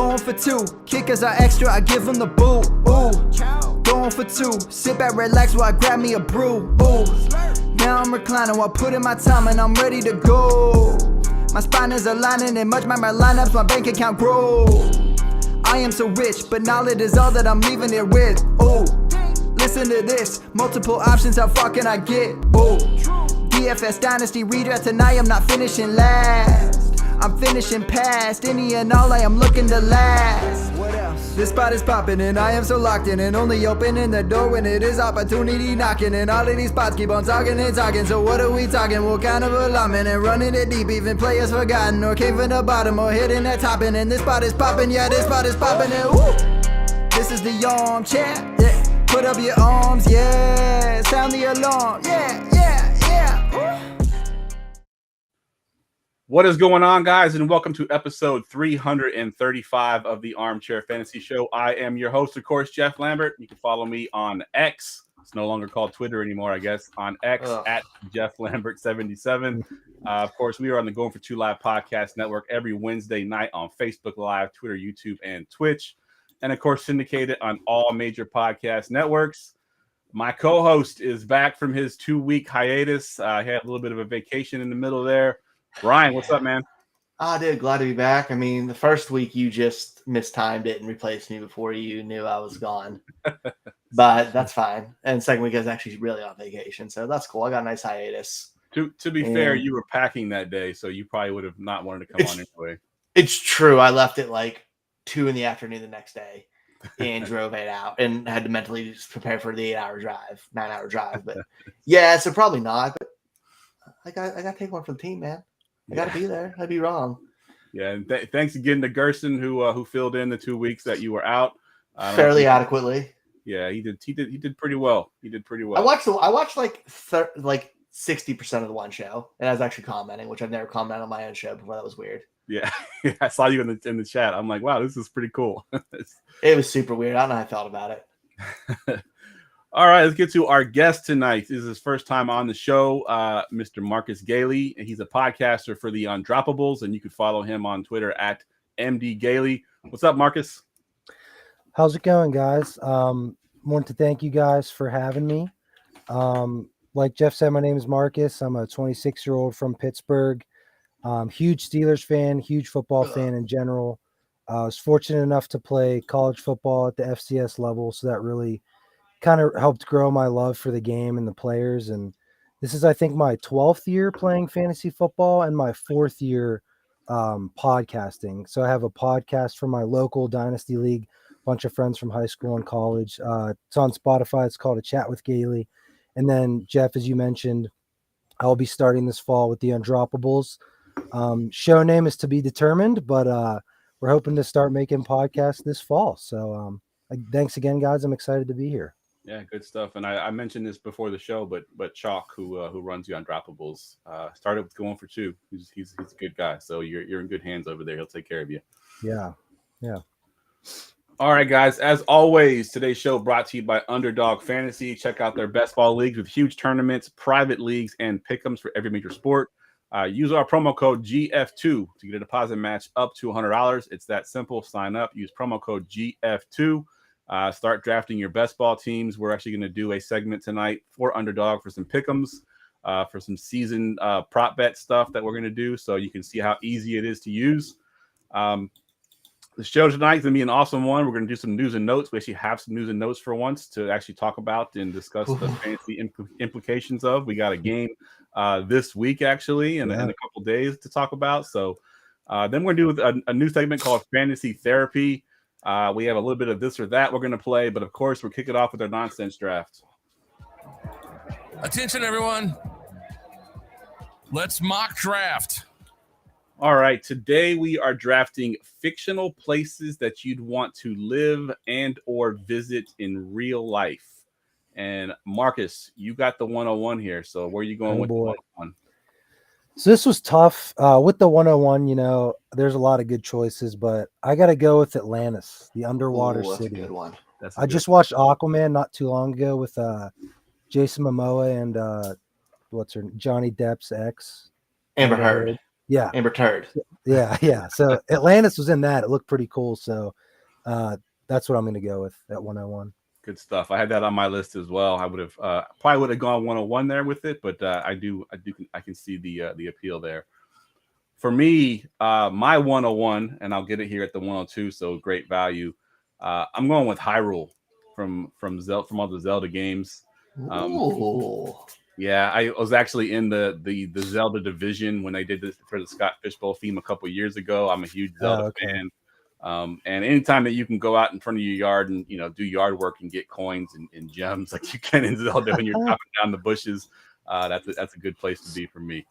Going for two, kickers are extra, I give them the boot. Ooh, going for two, sit back, relax while I grab me a brew. Ooh, now I'm reclining while putting my time and I'm ready to go. My spine is aligning and much my lineups, my bank account grow. I am so rich, but knowledge is all that I'm leaving it with. Ooh, listen to this, multiple options, how far can I get? Ooh, DFS Dynasty redraft tonight, I'm not finishing last. I'm finishing past any and all, I am looking to last. What else? This spot is popping and I am so locked in and only opening the door when it is opportunity knocking. And all of these spots keep on talking and talking. So what are we talking? What kind of alignment? And running it deep, even players forgotten or came from the bottom or hitting that top end. And this spot is popping, yeah, this spot is popping. And woo, this is the armchair. Yeah, put up your arms, yeah, sound the alarm, yeah, yeah, yeah. Woo. What is going on, guys, and welcome to episode 335 of the Armchair Fantasy Show. I am your host, of course, Geoff Lambert. You can follow me on X. It's no longer called Twitter anymore, I guess. On X at Geoff Lambert 77. Of course, we are on the Going for Two Live podcast network every Wednesday night on Facebook Live, Twitter, YouTube, and Twitch. And, of course, syndicated on all major podcast networks. My co-host is back from his 2-week hiatus. He had a little bit of a vacation in the middle there. Ryan, what's up, man? Dude, glad to be back. I mean, the first week you just mistimed it and replaced me before you knew I was gone. But that's fine. And second week I was actually really on vacation, so that's cool. I got a nice hiatus. To be fair, you were packing that day, so you probably would have not wanted to come on anyway. It's true. I left at like 2 in the afternoon the next day and drove 8 out and had to mentally just prepare for the 9-hour drive. But yeah, so probably not. But I got to take one for the team, man. I got to be there. I'd be wrong. Yeah, and thanks again to Gerson who filled in the 2 weeks that you were out fairly adequately. Yeah, he did pretty well. He did pretty well. I watched like 60% of the one show, and I was actually commenting, which I've never commented on my own show before. That was weird. Yeah, I saw you in the chat. I'm like, wow, this is pretty cool. It was super weird. I don't know how I felt about it. All right, let's get to our guest tonight. This is his first time on the show, Mr. Marcus Gailey. He's a podcaster for the Undroppables, and you can follow him on Twitter at MD Gailey. What's up, Marcus? How's it going, guys? Want to thank you guys for having me. Like Jeff said, my name is Marcus. I'm a 26-year-old from Pittsburgh. Huge Steelers fan, huge football fan in general. I was fortunate enough to play college football at the FCS level, so that really kind of helped grow my love for the game and the players. And this is, I think, my 12th year playing fantasy football and my 4th year podcasting. So I have a podcast for my local Dynasty League, a bunch of friends from high school and college. It's on Spotify. It's called A Chat with Gailey. And then, Jeff, as you mentioned, I'll be starting this fall with the Undroppables. Show name is to be determined, but we're hoping to start making podcasts this fall. So thanks again, guys. I'm excited to be here. Yeah, good stuff. And I mentioned this before the show, but Chalk, who runs the Undroppables, started with Going for Two. He's a good guy, so you're in good hands over there. He'll take care of you. Yeah. All right, guys. As always, today's show brought to you by Underdog Fantasy. Check out their best ball leagues with huge tournaments, private leagues, and pick'ems for every major sport. Use our promo code GF2 to get a deposit match up to $100. It's that simple. Sign up. Use promo code GF2. Start drafting your best ball teams. We're actually going to do a segment tonight for Underdog for some pick'ems, for some season prop bet stuff that we're going to do, so you can see how easy it is to use. The show tonight is going to be an awesome one. We're going to do some news and notes. We actually have some news and notes for once to actually talk about and discuss the fantasy implications of. We got a game this week, actually, and in a couple days to talk about. So then we're going to do a new segment called Fantasy Therapy. We have a little bit of this or that we're going to play, but of course, we're kicking off with our nonsense draft. Attention, everyone. Let's mock draft. All right, today we are drafting fictional places that you'd want to live and or visit in real life. And Marcus, you got the 101 here. So where are you going with the 101? So this was tough. With the 101, there's a lot of good choices, but I got to go with Atlantis, the underwater city. That's a good one. I just watched Aquaman not too long ago with Jason Momoa and Johnny Depp's ex. Amber Heard. Yeah. Amber Turd. Yeah. So Atlantis was in that. It looked pretty cool. So that's what I'm going to go with at 101. Good stuff. I had that on my list as well. I would have probably would have gone 101 there with it, but I can see the appeal there. For me, my 101, and I'll get it here at the 102. So great value. I'm going with Hyrule from all the Zelda games. Ooh. Yeah, I was actually in the Zelda division when they did this for the Scott Fishbowl theme a couple years ago. I'm a huge Zelda fan. And anytime that you can go out in front of your yard and do yard work and get coins and gems like you can in Zelda when you're chopping down the bushes, that's a good place to be for me.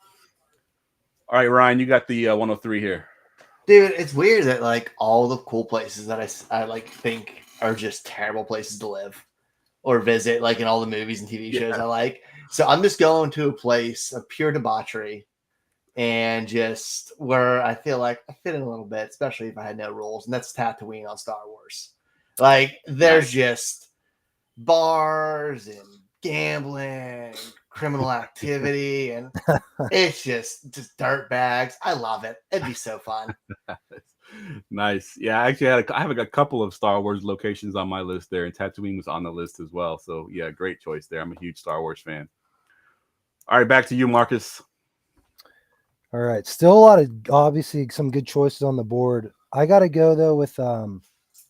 All right, Ryan, you got the 103 here. Dude, it's weird that like all the cool places that I like think are just terrible places to live or visit, like in all the movies and TV shows I like. So I'm just going to a place of pure debauchery and just where I feel like I fit in a little bit, especially if I had no rules, and that's Tatooine on Star Wars. Like there's just bars and gambling, criminal activity, and it's just dirt bags. I love it. It'd be so fun. Nice. Yeah, actually, I have a couple of Star Wars locations on my list there, and Tatooine was on the list as well. So yeah, great choice there. I'm a huge Star Wars fan. All right, back to you, Marcus. All right. Still a lot of obviously some good choices on the board. I got to go though with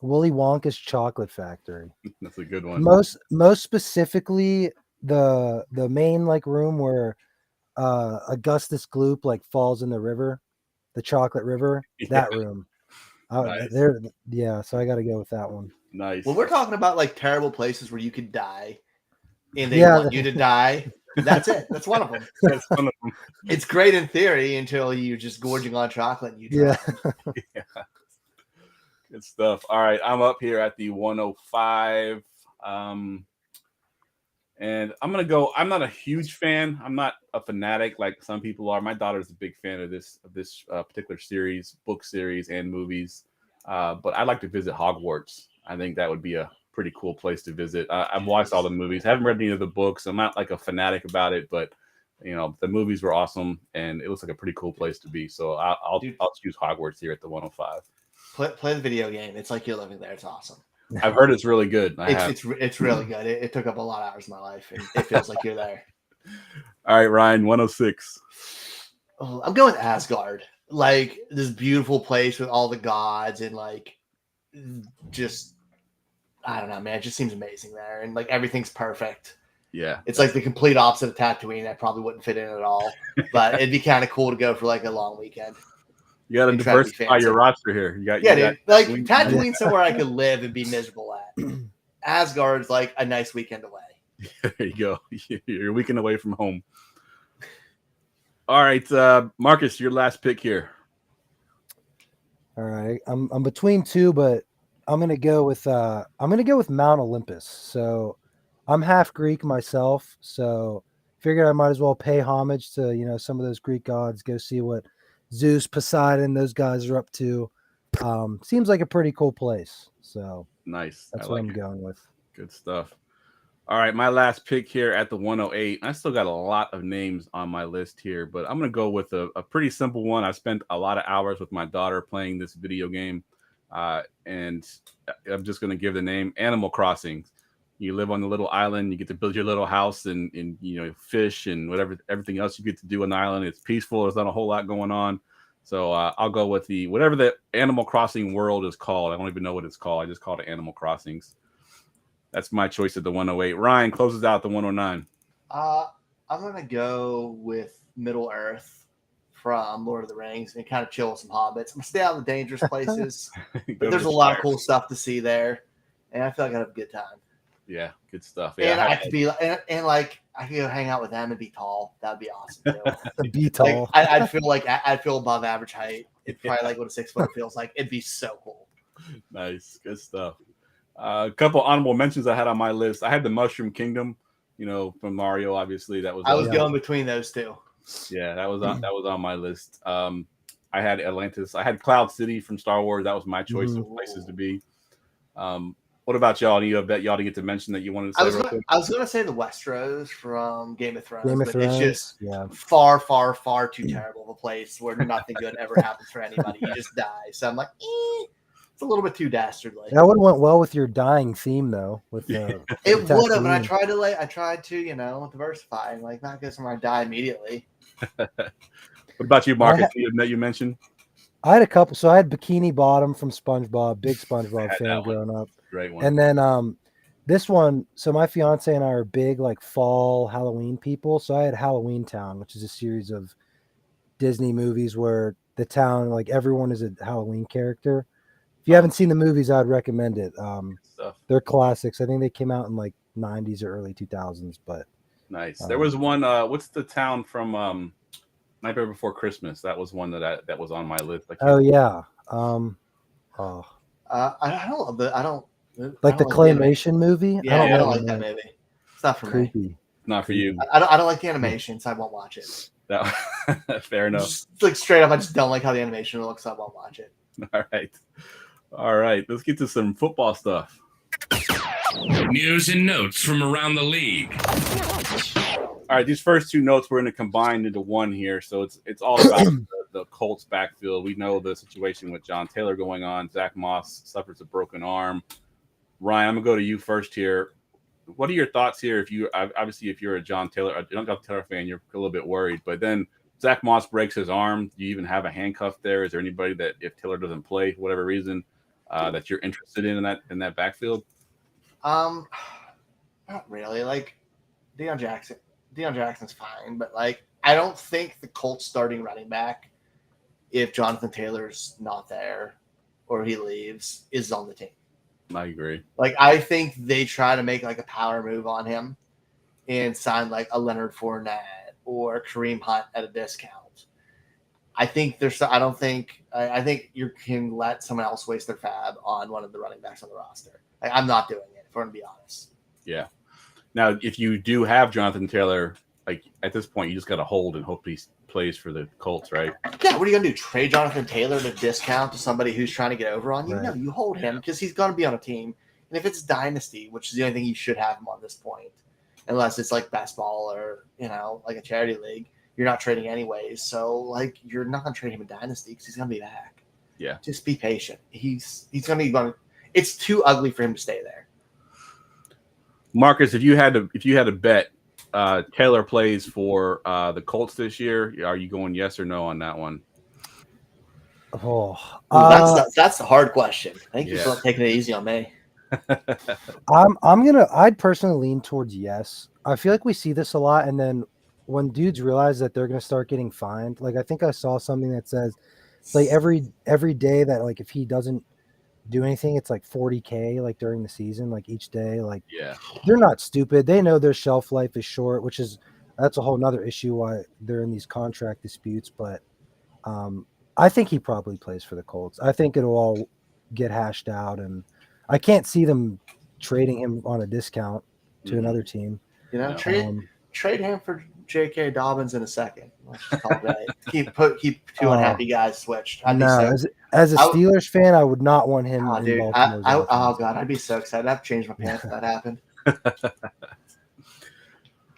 Willy Wonka's Chocolate Factory. That's a good one. Most specifically the main like room where Augustus Gloop like falls in the river, the chocolate river, that room. Nice. So I got to go with that one. Nice. Well, we're talking about like terrible places where you could die and they want you to die. That's it. That's one of them. That's one of them. It's great in theory until you're just gorging on chocolate and you die. Yeah. Good stuff. All right, I'm up here at the 105. And I'm gonna go. I'm not a huge fan. I'm not a fanatic like some people are. My daughter's a big fan of this particular series, book series, and movies. But I'd like to visit Hogwarts. I think that would be a pretty cool place to visit. I've watched all the movies. Haven't read any of the books. I'm not like a fanatic about it, but the movies were awesome, and it looks like a pretty cool place to be. So I'll choose Hogwarts here at the 105. Play the video game. It's like you're living there. It's awesome. I've heard it's really good. It's really good. It took up a lot of hours of my life, and it feels like you're there. All right, Ryan, 106. Oh, I'm going Asgard. Like this beautiful place with all the gods and like just I don't know, man. It just seems amazing there, and like everything's perfect. Yeah, it's like the complete opposite of Tatooine. I probably wouldn't fit in at all, but it'd be kind of cool to go for like a long weekend. You got to diversify your roster here. Dude. Like Tatooine, somewhere I could live and be miserable at. Asgard's like a nice weekend away. There you go. You're a weekend away from home. All right, Marcus, your last pick here. All right, I'm between two, but I'm gonna go with Mount Olympus. So I'm half Greek myself, so figured I might as well pay homage to some of those Greek gods. Go see what Zeus, Poseidon, those guys are up to. Seems like a pretty cool place. So nice. That's what I'm going with. Good stuff. All right, my last pick here at the 108. I still got a lot of names on my list here, but I'm going to go with a pretty simple one. I spent a lot of hours with my daughter playing this video game, and I'm just going to give the name Animal Crossing. You live on the little island. You get to build your little house and fish and everything else you get to do on the island. It's peaceful. There's not a whole lot going on. So I'll go with whatever the Animal Crossing world is called. I don't even know what it's called. I just called it Animal Crossings. That's my choice at the 108. Ryan closes out the 109. I'm going to go with Middle Earth from Lord of the Rings and kind of chill with some hobbits. I'm going to stay out of the dangerous places. But there's a lot of cool stuff to see there. And I feel like I have a good time. Yeah, good stuff. Yeah, and I could be and like I could go hang out with them and be tall. That'd be awesome too. Be tall. Like, I'd feel above average height. It's probably like what a 6 foot feels like. It'd be so cool. Nice, good stuff. A couple honorable mentions I had on my list. I had the Mushroom Kingdom, from Mario. Obviously, that was. I was going between those two. Yeah, that was on my list. I had Atlantis. I had Cloud City from Star Wars. That was my choice of places to be. What about y'all? I bet y'all didn't get to mention that you wanted to say real quick. I was gonna say the Westeros from Game of Thrones, Game of but Thrones, it's just yeah. far, far, far too terrible of a place where nothing good ever happens for anybody. You just die. So I'm like, it's a little bit too dastardly. That would have went well with your dying theme, though. With the It would have, and I Tatooine. tried to, diversify and like not get somewhere I die immediately. What about you, Marcus? That you mentioned? I had a couple. So I had Bikini Bottom from SpongeBob, big SpongeBob fan that one. growing up. Great one. And then this one, so my fiance and I are big like fall Halloween people. So I had Halloween Town, which is a series of Disney movies where the town, like everyone is a Halloween character. If you haven't seen the movies, I'd recommend it. They're classics. I think they came out in like 90s or early 2000s, but nice. There was one, what's the town from Nightmare Before Christmas? That was one that was on my list. yeah. I don't like the claymation movie. Yeah, I don't like that movie. It's not for Creepy. me. Not for you. I don't like the animation, so I won't watch it. Fair enough. Just, like straight up, I just don't like how the animation looks, so I won't watch it. All right. Let's get to some football stuff. News and notes from around the league. All right, these first two notes we're going to combine into one here. So it's all about the Colts backfield. We know the situation with John Taylor going on. Zach Moss suffers a broken arm. Ryan, I'm going to go to you first here. What are your thoughts here? If you're a John Taylor fan, you're a little bit worried. But then Zach Moss breaks his arm. Do you even have a handcuff there? Is there anybody that if Taylor doesn't play for whatever reason that you're interested in that backfield? Not really. Like Deion Jackson's fine, but like I don't think the Colts starting running back, if Jonathan Taylor's not there or he leaves, is on the team. I agree. Like I think they try to make like a power move on him and sign like a Leonard Fournette or Kareem Hunt at a discount. I think I think you can let someone else waste their fab on one of the running backs on the roster. Like, I'm not doing it, if we're going to be honest. Yeah. Now, if you do have Jonathan Taylor, like at this point, you just got to hold and hope he plays for the Colts, right? Yeah. What are you going to do? Trade Jonathan Taylor at a discount to somebody who's trying to get over on you? Right. No, you hold him because he's going to be on a team. And if it's dynasty, which is the only thing you should have him on this point, unless it's like best ball or, like a charity league, you're not trading anyways. So, like, you're not going to trade him in dynasty because he's going to be back. Yeah. Just be patient. He's going to be – it's too ugly for him to stay there. Marcus, if you had to bet Taylor plays for the Colts this year, are you going yes or no on that one? That's the hard question. Thank you for taking it easy on me. I'd personally lean towards yes. I feel like we see this a lot, and then when dudes realize that they're gonna start getting fined, like I think I saw something that says it's like every day that like if he doesn't do anything, it's like $40K like during the season, like each day. Like they're not stupid. They know their shelf life is short, that's a whole nother issue why they're in these contract disputes. But I think he probably plays for the Colts. I think it'll all get hashed out, and I can't see them trading him on a discount to another team. Trade him for J.K. Dobbins in a second. Let's just call it right. Keep two unhappy guys switched. As a Steelers fan, I would not want him. Oh, dude, I'd be so excited. I'd have to change my pants if that happened.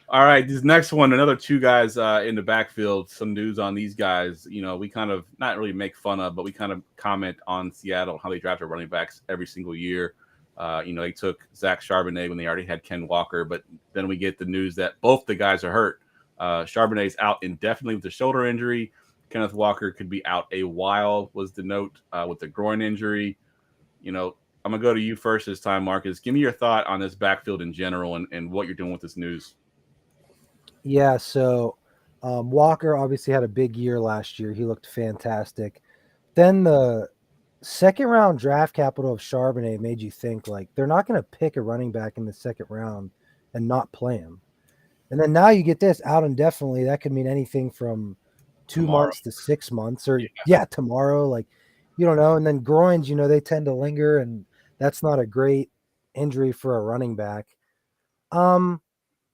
All right, this next one, another two guys in the backfield. Some news on these guys. We kind of not really make fun of, but we kind of comment on Seattle, how they draft their running backs every single year. They took Zach Charbonnet when they already had Ken Walker, but then we get the news that both the guys are hurt. Charbonnet's out indefinitely with a shoulder injury. Kenneth Walker could be out a while, was the note, with the groin injury. I'm going to go to you first this time, Marcus. Give me your thought on this backfield in general and what you're doing with this news. Yeah, so Walker obviously had a big year last year. He looked fantastic. Then the second round draft capital of Charbonnet made you think like they're not going to pick a running back in the second round and not play him. And then now you get this out indefinitely. That could mean anything from 2 months to 6 months or tomorrow. Like, you don't know. And then groins, they tend to linger, and that's not a great injury for a running back.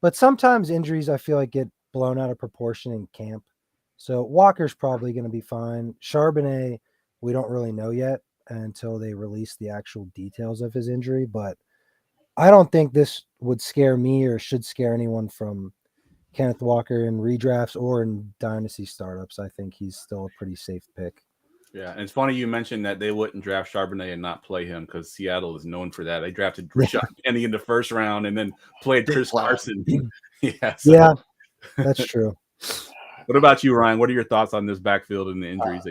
But sometimes injuries I feel like get blown out of proportion in camp. So Walker's probably going to be fine. Charbonnet, we don't really know yet. until they release the actual details of his injury. But I don't think this would scare me or should scare anyone from Kenneth Walker in redrafts or in dynasty startups. I think he's still a pretty safe pick. Yeah, and it's funny you mentioned that they wouldn't draft Charbonnet and not play him because Seattle is known for that. They drafted Rashad Penny in the first round and then played Chris Carson. Yeah, that's true. What about you, Ryan? What are your thoughts on this backfield and the injuries?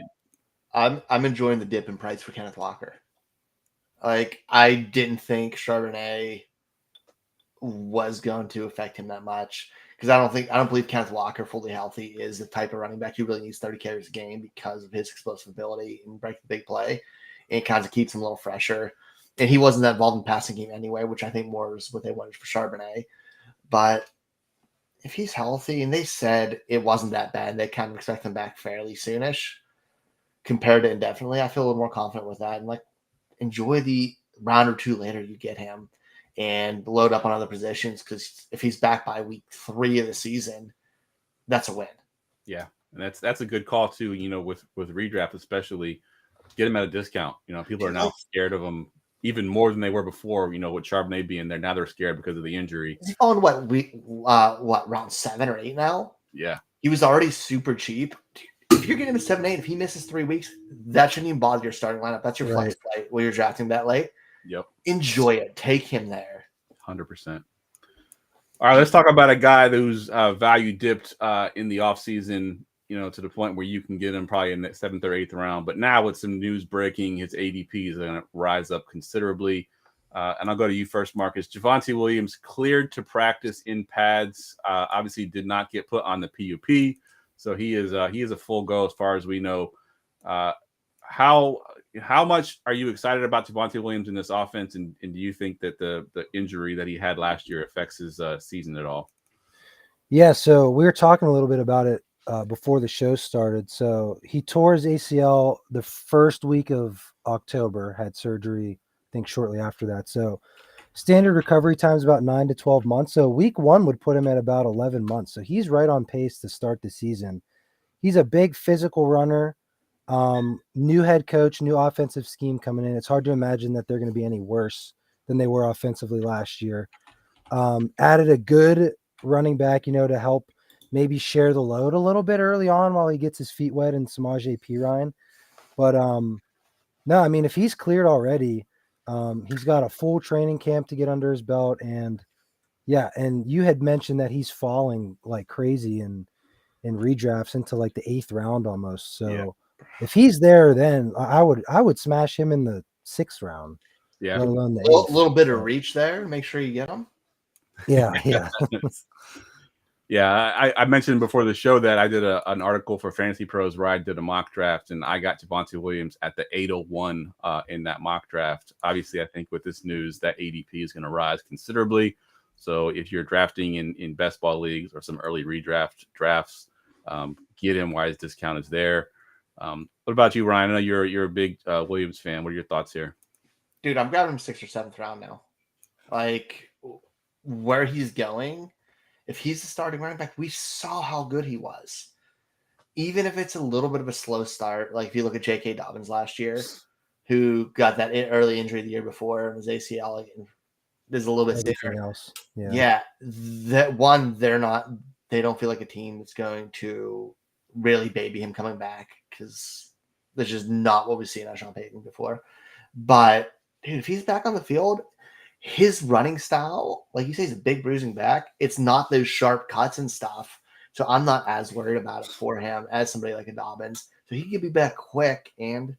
I'm enjoying the dip in price for Kenneth Walker. Like, I didn't think Charbonnet was going to affect him that much because I don't believe Kenneth Walker, fully healthy, is the type of running back who really needs 30 carries a game because of his explosive ability and break the big play. And it kind of keeps him a little fresher. And he wasn't that involved in the passing game anyway, which I think more is what they wanted for Charbonnet. But if he's healthy, and they said it wasn't that bad, they kind of expect him back fairly soonish compared to indefinitely, I feel a little more confident with that. And like, enjoy the round or two later you get him and load up on other positions, because if he's back by week 3 of the season, that's a win. Yeah, and that's a good call too. You know, with redraft especially, get him at a discount. You know, people are now scared of him even more than they were before. You know, with Charbonnet being there, now they're scared because of the injury. Is he on round 7 or 8 now? Yeah, he was already super cheap. If you're getting him at 7-8, if he misses 3 weeks, that shouldn't even bother your starting lineup. That's your flex play when you're drafting that late. Yep. Enjoy it. Take him there. 100%. All right, let's talk about a guy whose value dipped in the offseason, you know, to the point where you can get him probably in the 7th or 8th round. But now with some news breaking, his ADP is going to rise up considerably. And I'll go to you first, Marcus. Javonte Williams cleared to practice in pads. Obviously did not get put on the PUP. So he is a full go as far as we know. How much are you excited about Javonte Williams in this offense, and do you think that the injury that he had last year affects his season at all? Yeah, so we were talking a little bit about it before the show started. So he tore his ACL the first week of October, had surgery, I think shortly after that. So standard recovery time is about 9 to 12 months. So week 1 would put him at about 11 months. So he's right on pace to start the season. He's a big physical runner. New head coach, new offensive scheme coming in. It's hard to imagine that they're going to be any worse than they were offensively last year. Added a good running back, you know, to help maybe share the load a little bit early on while he gets his feet wet in Samaje Perine. But no, I mean, if he's cleared already, he's got a full training camp to get under his belt. And yeah, and you had mentioned that he's falling like crazy in redrafts into like the 8th round almost. So yeah. If he's there, then I would smash him in the 6th round. Yeah, let alone the 8th. A little bit of reach there. Make sure you get him. Yeah. Yeah, I mentioned before the show that I did an article for Fantasy Pros where I did a mock draft, and I got Javonte Williams at the 801 in that mock draft. Obviously, I think with this news, that ADP is going to rise considerably. So if you're drafting in best ball leagues or some early redraft drafts, get him while his discount is there. What about you, Ryan? I know you're a big Williams fan. What are your thoughts here? Dude, I'm grabbing him 6th or 7th round now. Like, where he's going, if he's the starting running back, we saw how good he was. Even if it's a little bit of a slow start, like if you look at J.K. Dobbins last year, who got that early injury the year before and was ACL, there's a little bit everything else. Yeah, that one, they don't feel like a team that's going to really baby him coming back, because that's just not what we've seen out of Sean Payton before. But dude, if he's back on the field, his running style, like you say, he's a big bruising back. It's not those sharp cuts and stuff. So I'm not as worried about it for him as somebody like a Dobbins. So he could be back quick. And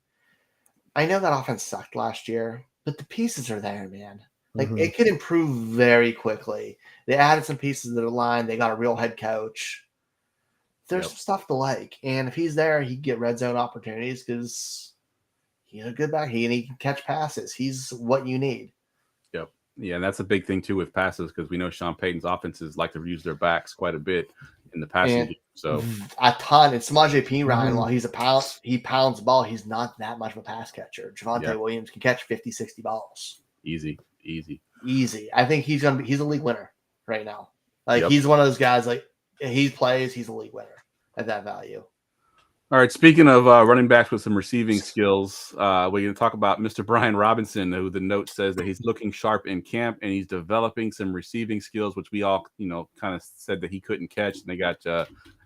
I know that offense sucked last year, but the pieces are there, man. Like it could improve very quickly. They added some pieces to the line. They got a real head coach. There's some stuff to like. And if he's there, he can get red zone opportunities because he's a good back. He can catch passes. He's what you need. Yep. Yeah, and that's a big thing too with passes, because we know Sean Payton's offenses like to use their backs quite a bit in the passing game. So a ton. And Samaje Perine, while he pounds the ball, he's not that much of a pass catcher. Javonte Williams can catch 50, 60 balls. Easy. I think he's a league winner right now. Like he's one of those guys, like he plays, he's a league winner at that value. All right. Speaking of running backs with some receiving skills, we're going to talk about Mr. Brian Robinson, who the note says that he's looking sharp in camp and he's developing some receiving skills, which we all, kind of said that he couldn't catch. And they got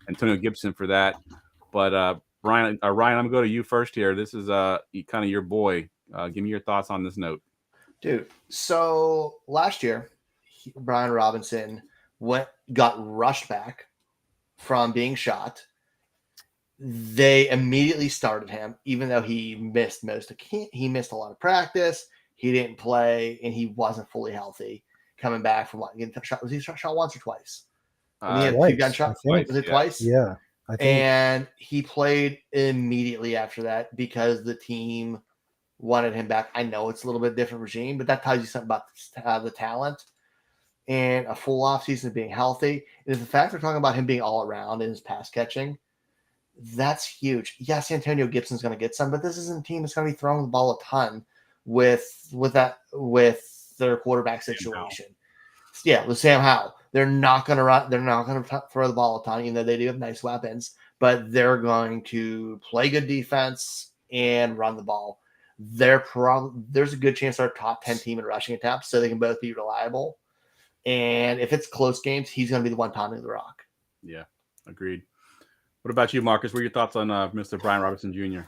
Antonio Gibson for that. But Ryan, I'm going to go to you first here. This is kind of your boy. Give me your thoughts on this note. Dude, so last year, Brian Robinson got rushed back from being shot. They immediately started him, even though he missed he missed a lot of practice. He didn't play, and he wasn't fully healthy coming back from getting shot. Was he shot once or twice? When he had Twice, two gunshots? I think. Was it twice? Yeah, I think. And he played immediately after that because the team wanted him back. I know it's a little bit different regime, but that tells you something about the talent and a full offseason of being healthy. And the fact they're talking about him being all around in his pass catching, that's huge. Yes, Antonio Gibson's going to get some, but this isn't a team that's going to be throwing the ball a ton with their quarterback situation. Yeah, with Sam Howell, they're not going to run. They're not going to throw the ball a ton, even though they do have nice weapons. But they're going to play good defense and run the ball. There's a good chance they're a top 10 team in rushing attempts, so they can both be reliable. And if it's close games, he's going to be the one pounding the rock. Yeah, agreed. What about you, Marcus? What are your thoughts on Mr. Brian Robinson Jr.?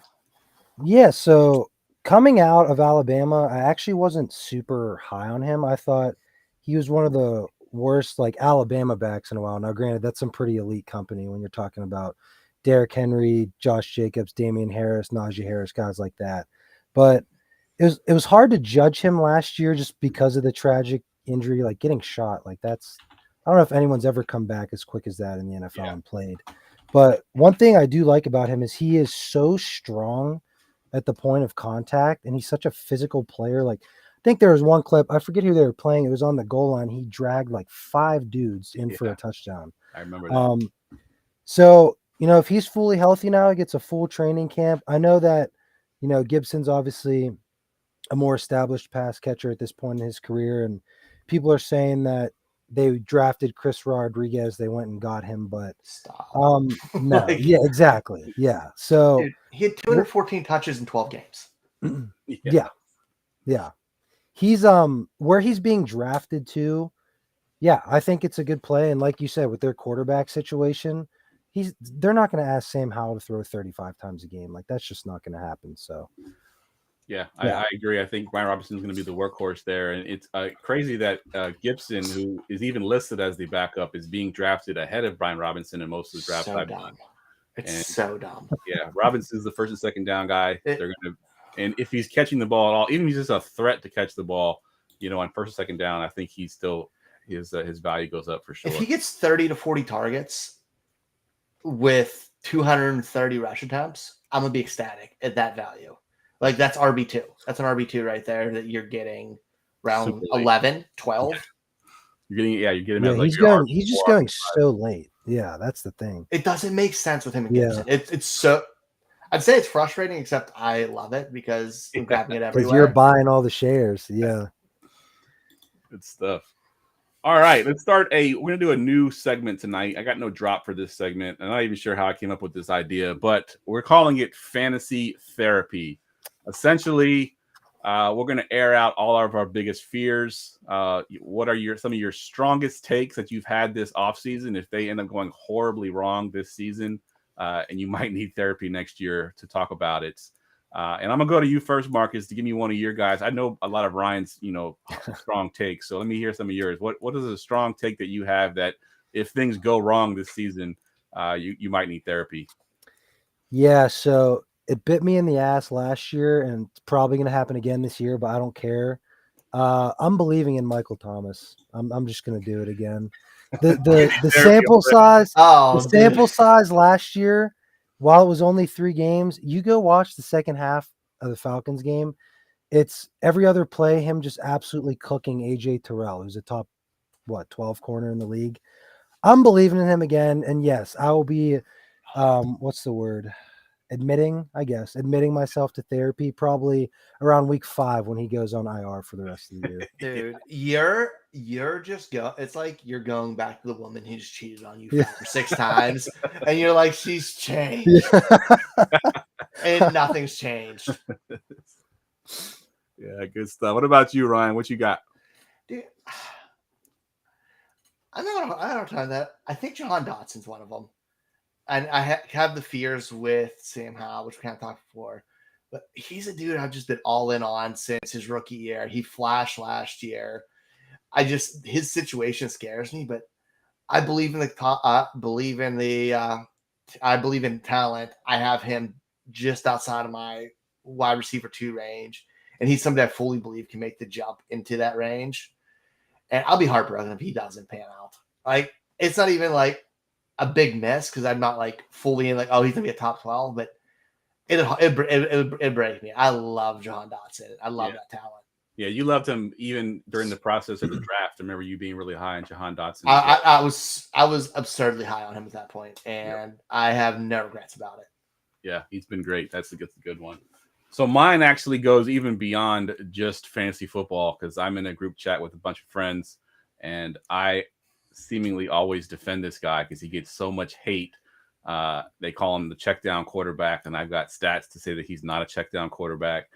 Yeah, so coming out of Alabama, I actually wasn't super high on him. I thought he was one of the worst Alabama backs in a while. Now, granted, that's some pretty elite company when you're talking about Derrick Henry, Josh Jacobs, Damian Harris, Najee Harris, guys like that. But it was hard to judge him last year just because of the tragic injury, getting shot. I don't know if anyone's ever come back as quick as that in the NFL and played. But one thing I do like about him is he is so strong at the point of contact, and he's such a physical player. I think there was one clip, I forget who they were playing. It was on the goal line. He dragged 5 dudes in for a touchdown. I remember that. So, if he's fully healthy now, he gets a full training camp. I know that, Gibson's obviously a more established pass catcher at this point in his career, and people are saying that they drafted Chris Rodriguez. They went and got him, but Stop. no, yeah, exactly. Yeah. So dude, he had 214 touches in 12 games. Yeah. He's where he's being drafted to. Yeah, I think it's a good play. And like you said, with their quarterback situation, they're not going to ask Sam Howell to throw 35 times a game. That's just not going to happen. So Yeah, I agree. I think Brian Robinson is going to be the workhorse there. And it's crazy that Gibson, who is even listed as the backup, is being drafted ahead of Brian Robinson in most of the drafts I've done. It's so dumb. Yeah, Robinson's the first and second down guy. They're going to, and if he's catching the ball at all, even if he's just a threat to catch the ball, on first and second down, I think he's still his value goes up for sure. If he gets 30 to 40 targets with 230 rush attempts, I'm gonna be ecstatic at that value. That's RB2. That's an RB2 right there that you're getting around 11, 12. Yeah. You're getting he's just going so late. Yeah, that's the thing. It doesn't make sense with him and Gibson. It's so, I'd say it's frustrating, except I love it because I'm grabbing it everywhere. Because you're buying all the shares. Yeah. Good stuff. All right, let's start we're going to do a new segment tonight. I got no drop for this segment. I'm not even sure how I came up with this idea, but we're calling it Fantasy Therapy. Essentially, we're going to air out all of our biggest fears. What are some of your strongest takes that you've had this offseason? If they end up going horribly wrong this season, and you might need therapy next year to talk about it. And I'm going to go to you first, Marcus, to give me one of your guys. I know a lot of Ryan's, strong takes. So let me hear some of yours. What is a strong take that you have that if things go wrong this season, you might need therapy? Yeah, so it bit me in the ass last year, and it's probably going to happen again this year, but I don't care. I'm believing in Michael Thomas. I'm just going to do it again. The sample size, size last year, while it was only 3 games, you go watch the second half of the Falcons game. It's every other play, him just absolutely cooking AJ Terrell, who's a top 12 corner in the league. I'm believing in him again, and yes, I will be what's the word? Admitting myself to therapy probably around week 5 when he goes on IR for the rest of the year. Dude, it's like you're going back to the woman who just cheated on you 5 or 6 times, and you're like, she's changed, and nothing's changed. Yeah, good stuff. What about you, Ryan? What you got? Dude, I don't know that. I think Jahan Dotson's one of them. And I have the fears with Sam Howell, which we kind of talked before. But he's a dude I've just been all in on since his rookie year. He flashed last year. His situation scares me, but I believe in I believe in talent. I have him just outside of my wide receiver 2 range, and he's somebody I fully believe can make the jump into that range. And I'll be heartbroken if he doesn't pan out. Like, it's not even like a big miss because I'm not like fully in like, oh, he's gonna be a top 12, but it'd break me. I love Jahan Dotson. I love that talent. Yeah, you loved him even during the process of the draft. I remember you being really high on Jahan Dotson. I was absurdly high on him at that point, and I have no regrets about it. Yeah, he's been great. That's a good one. So mine actually goes even beyond just fantasy football because I'm in a group chat with a bunch of friends, and I seemingly always defend this guy because he gets so much hate. They call him the check down quarterback, and I've got stats to say that he's not a check down quarterback.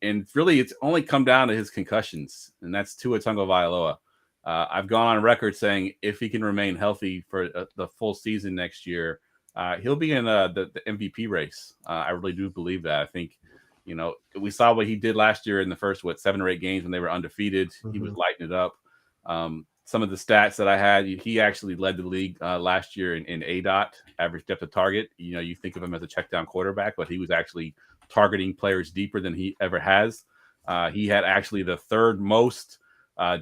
And really, it's only come down to his concussions, and that's Tua Tagovailoa. I've gone on record saying if he can remain healthy for the full season next year, he'll be in the MVP race. I really do believe that. I think, we saw what he did last year in the first 7 or 8 games when they were undefeated. Mm-hmm. He was lighting it up. Some of the stats that I had, he actually led the league last year in ADOT, average depth of target. You think of him as a check down quarterback, but he was actually targeting players deeper than he ever has. He had actually the 3rd most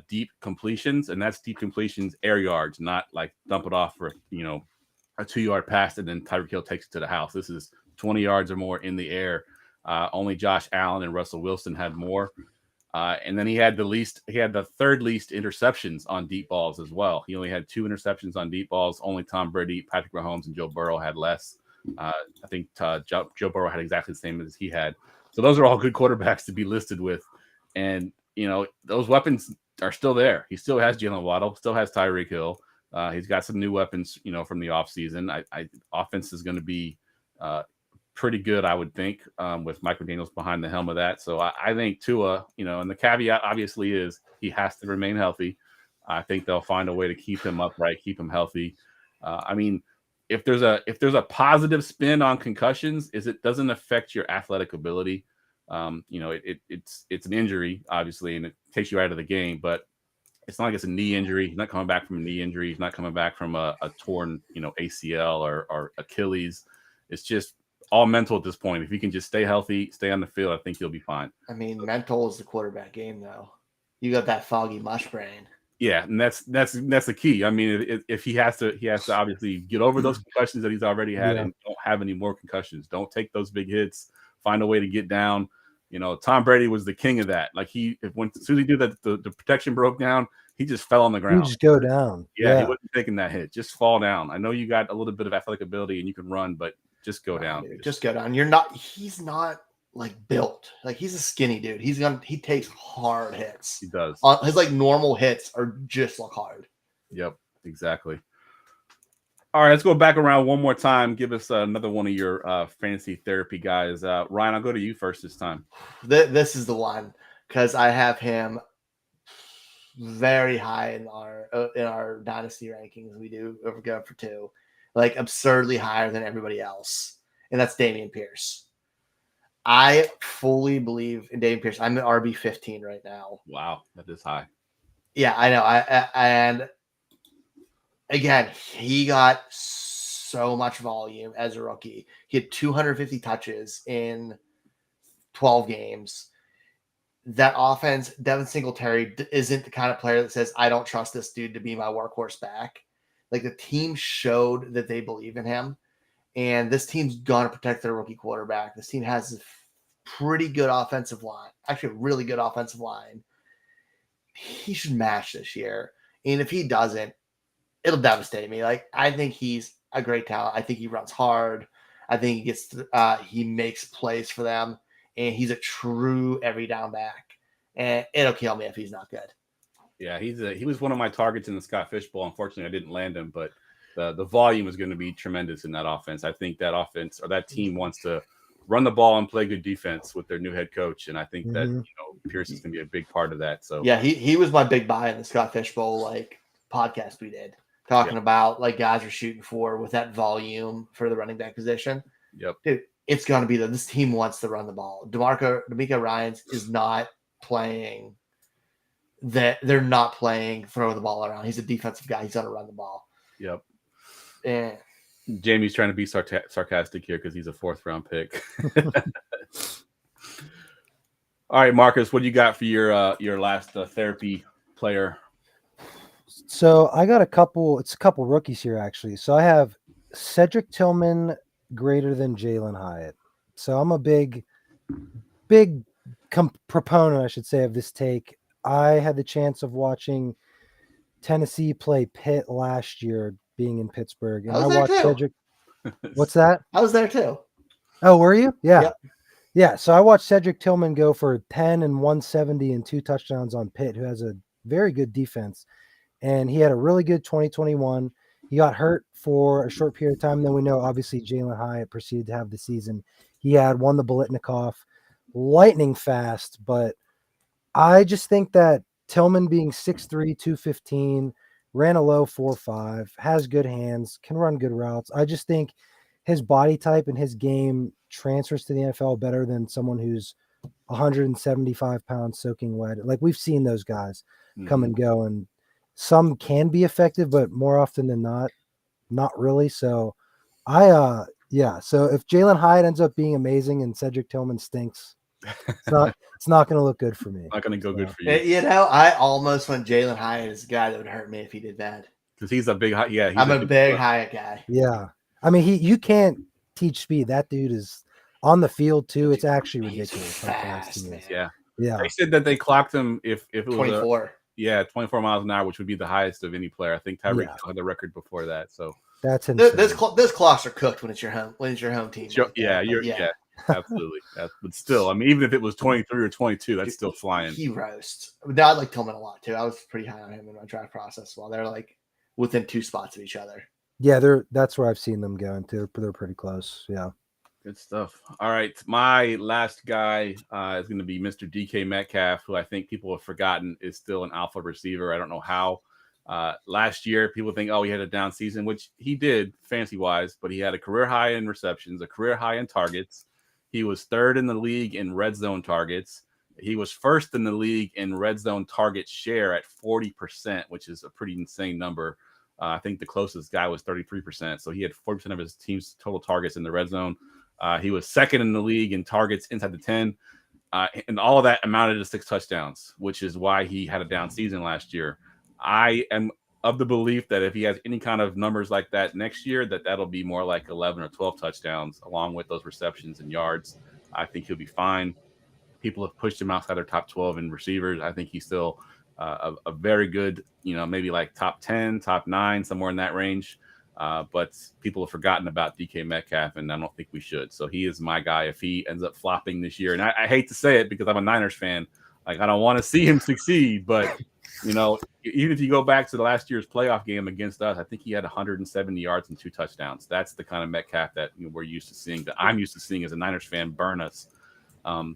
deep completions, and that's deep completions air yards, not like dump it off for a 2-yard pass and then Tyreek Hill takes it to the house. This is 20 yards or more in the air. Only Josh Allen and Russell Wilson had more. And then he had the 3rd least interceptions on deep balls as well. He only had 2 interceptions on deep balls. Only Tom Brady, Patrick Mahomes, and Joe Burrow had less. I think Joe Burrow had exactly the same as he had. So those are all good quarterbacks to be listed with. And, those weapons are still there. He still has Jalen Waddle, still has Tyreek Hill. He's got some new weapons, from the offseason. Offense is going to be pretty good, I would think, with Mike McDaniels behind the helm of that. So I think Tua, and the caveat obviously is he has to remain healthy. I think they'll find a way to keep him upright, keep him healthy. If there's a positive spin on concussions, is it doesn't affect your athletic ability. It's an injury, obviously, and it takes you out of the game, but it's not like it's a knee injury. He's not coming back from a knee injury. He's not coming back from a torn, ACL or Achilles. It's just all mental at this point. If you can just stay healthy, stay on the field, I think you'll be fine. Mental is the quarterback game, though. You got that foggy mush brain. Yeah, and that's the key. If he has to obviously get over those concussions that he's already had and don't have any more concussions. Don't take those big hits. Find a way to get down. Tom Brady was the king of that. Like as soon as he did that, the protection broke down. He just fell on the ground. You just go down. Yeah, he wasn't taking that hit. Just fall down. I know you got a little bit of athletic ability and you can run, but just go down. Dude, just go down. He's not like built. Like, he's a skinny dude. He takes hard hits. He does. His normal hits are just look hard. Yep, exactly. All right, let's go back around one more time. Give us another one of your fantasy therapy guys. Ryan, I'll go to you first this time. This is the one because I have him very high in our dynasty rankings. We do go for 2, like absurdly higher than everybody else, and that's Dameon Pierce. I fully believe in Dameon Pierce. I'm at RB 15 right now. Wow, that is high. Yeah, I know. And again, he got so much volume as a rookie. He had 250 touches in 12 games. That offense, Devin Singletary isn't the kind of player that says, I don't trust this dude to be my workhorse back. Like, the team showed that they believe in him. And this team's going to protect their rookie quarterback. This team has a pretty good offensive line. Actually, a really good offensive line. He should match this year. And if he doesn't, it'll devastate me. Like, I think he's a great talent. I think he runs hard. I think he makes plays for them. And he's a true every down back. And it'll kill me if he's not good. Yeah, he was one of my targets in the Scott Fishbowl. Unfortunately, I didn't land him, but the volume is going to be tremendous in that offense. I think that offense or that team wants to run the ball and play good defense with their new head coach, and I think that Pierce is going to be a big part of that. So yeah, he was my big buy in the Scott Fishbowl podcast we did, talking about guys are shooting for with that volume for the running back position. Yep, dude, it's going to be this team wants to run the ball. DeMeco Ryans is not playing. That they're not playing throw the ball around. He's a defensive guy. He's going to run the ball. Yep. And Jamie's trying to be sarcastic here because he's a 4th round pick. All right, Marcus, what do you got for your last therapy player? So I got a couple rookies here actually. So I have Cedric Tillman greater than Jalen Hyatt. So I'm a big proponent, I should say, of this take. I had the chance of watching Tennessee play Pitt last year, being in Pittsburgh, and I watched Cedric. What's that? I was there too. Oh, were you? Yeah. Yep. Yeah. So I watched Cedric Tillman go for 10 and 170 and 2 touchdowns on Pitt, who has a very good defense. And he had a really good 2021. He got hurt for a short period of time. Then we know, obviously, Jalen Hyatt proceeded to have the season he had, won the Bolitnikoff, lightning fast. But I just think that Tillman being 6'3", 215, ran a low 4.5, has good hands, can run good routes. I just think his body type and his game transfers to the NFL better than someone who's 175 pounds soaking wet. Like, we've seen those guys come and go, and some can be effective, but more often than not really. So so if Jalen Hyatt ends up being amazing and Cedric Tillman stinks, it's not going to look good for me. Not going to go good for you. I almost went Jalen Hyatt as a guy that would hurt me if he did bad. Because he's a big, I'm a big Hyatt guy. Yeah. I mean, you can't teach speed. That dude is on the field too. It's actually ridiculous. Fast, man. Yeah. Yeah. They said that they clocked him if it was 24. 24 miles an hour, which would be the highest of any player. I think Tyreek had the record before that. So that's insane. Those clocks are cooked when it's your home team. Yeah, absolutely. But still, I mean, even if it was 23 or 22, that's still flying. He roasts. I like Tillman a lot too. I was pretty high on him in my draft process. While they're within 2 spots of each other. Yeah, that's where I've seen them going to. They're pretty close. Yeah. Good stuff. All right. My last guy is going to be Mr. DK Metcalf, who I think people have forgotten is still an alpha receiver. I don't know how. Last year, people think, he had a down season, which he did fantasy-wise, but he had a career high in receptions, a career high in targets. He was 3rd in the league in red zone targets. He was 1st in the league in red zone target share at 40%, which is a pretty insane number. I think the closest guy was 33%. So he had 40% of his team's total targets in the red zone. He was 2nd in the league in targets inside the 10. And all of that amounted to 6 touchdowns, which is why he had a down season last year. I am of the belief that if he has any kind of numbers like that next year, that'll be more like 11 or 12 touchdowns along with those receptions and yards. I think he'll be fine. People have pushed him outside their top 12 in receivers. I think he's still a very good, maybe like top 10, top 9, somewhere in that range. But people have forgotten about DK Metcalf, and I don't think we should. So he is my guy if he ends up flopping this year. And I hate to say it because I'm a Niners fan. I don't want to see him succeed, but even if you go back to the last year's playoff game against us, I think he had 170 yards and 2 touchdowns. That's the kind of Metcalf that we're used to seeing, that I'm used to seeing as a Niners fan burn us.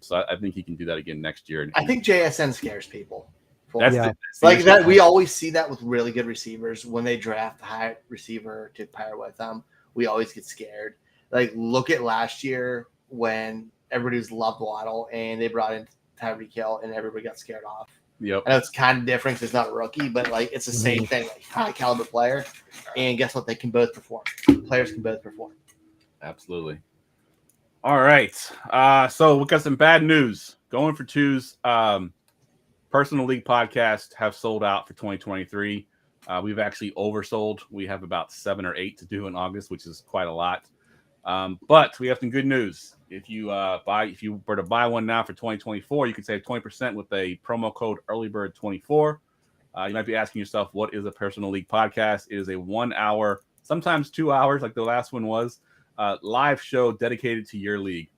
So I think he can do that again next year. I think JSN scares people. That we always see that with really good receivers when they draft a high receiver to pair with them. We always get scared. Look at last year when everybody was loved Waddle and they brought in Tyreek Hill and everybody got scared off. Yep. I know it's kind of different because it's not a rookie, but it's the same thing. High caliber player, and guess what? They can both perform. Players can both perform. Absolutely. All right. So we got some bad news. Going for twos. Personal League podcasts have sold out for 2023. We've actually oversold. We have about 7 or 8 to do in August, which is quite a lot. But we have some good news. If you were to buy one now for 2024, you can save 20% with a promo code EarlyBird24. You might be asking yourself, what is a Personal League podcast? It is a 1 hour, sometimes 2 hours, like the last one was, live show dedicated to your league.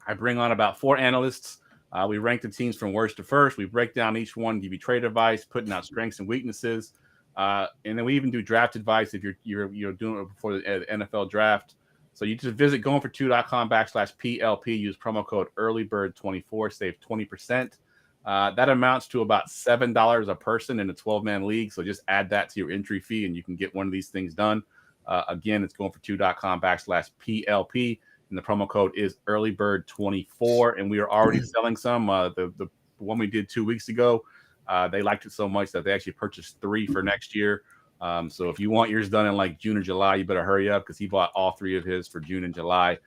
I bring on about 4 analysts We rank the teams from worst to first. We break down each one, give you trade advice, putting out strengths and weaknesses, and then we even do draft advice if you're doing it before the NFL draft. So you just visit goingfor2.com/PLP. Use promo code earlybird24, save 20%. That amounts to about $7 a person in a 12-man league. So just add that to your entry fee, and you can get one of these things done. Again, it's goingfor2.com/PLP. And the promo code is earlybird24. And we are already selling some. The one we did 2 weeks ago, they liked it so much that they actually purchased 3 for next year. So if you want yours done in like June or July, you better hurry up because he bought all 3 of his for June and July.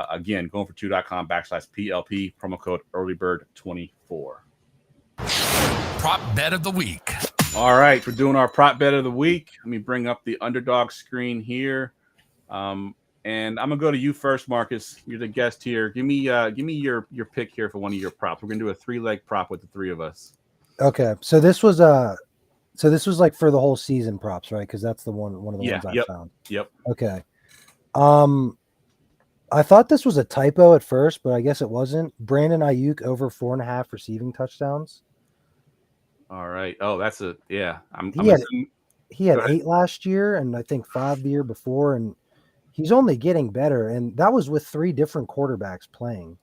Again, goingfor2.com/PLP, promo code earlybird24. Prop bet of the week. All right, we're doing our prop bet of the week. Let me bring up the Underdog screen here. And I'm gonna go to you first, Marcus. You're the guest here. Give me your pick here for one of your props. We're gonna do a 3-leg prop with the 3 of us. Okay, so this was like for the whole season props, right? Because that's one of the ones I found. Yep. Okay. I thought this was a typo at first, but I guess it wasn't. Brandon Ayuk over 4.5 receiving touchdowns. All right. Oh, that's a yeah. He had 8 last year, and I think 5 the year before, and he's only getting better. And that was with 3 different quarterbacks playing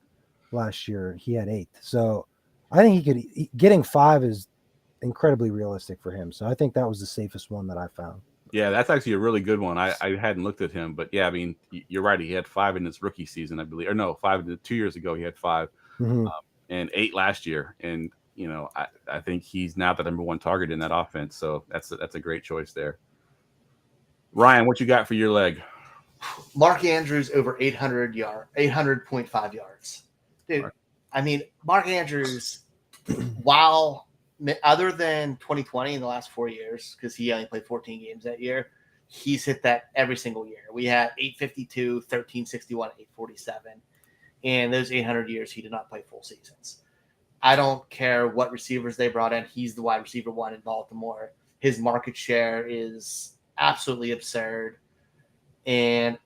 last year. He had 8, so I think getting 5 is incredibly realistic for him. So I think that was the safest one that I found. Yeah, that's actually a really good one. I hadn't looked at him, but yeah, I mean, you're right. He had 5 in his rookie season, I believe, or no, 5 2 years ago. He had 5 and 8 last year, and you know, I think he's now the number 1 target in that offense. So that's a great choice there. Ryan, what you got for your leg? Mark Andrews over 800.5 yards. Dude, Mark. I mean, Mark Andrews, while other than 2020 in the last 4 years, because he only played 14 games that year, he's hit that every single year. We had 852, 1361, 847. And those 800 years, he did not play full seasons. I don't care what receivers they brought in. He's the wide receiver 1 in Baltimore. His market share is absolutely absurd. And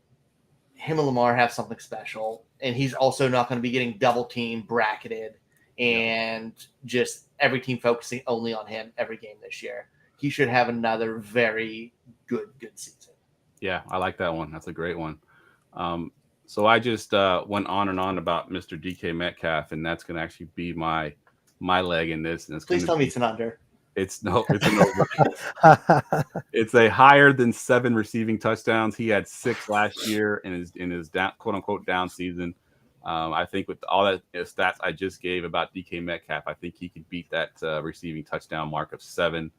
him and Lamar have something special. And he's also not going to be getting double team bracketed and just every team focusing only on him every game this year. He should have another very good season. Yeah, I like that one. That's a great one. So I just went on and on about Mr. DK Metcalf, and that's going to actually be my leg in this. And Please tell me it's an under. It's an over. It's a higher than 7 receiving touchdowns. He had 6 last year in his down, quote unquote down season. I think with all that stats I just gave about DK Metcalf, I think he could beat that receiving touchdown mark of 7.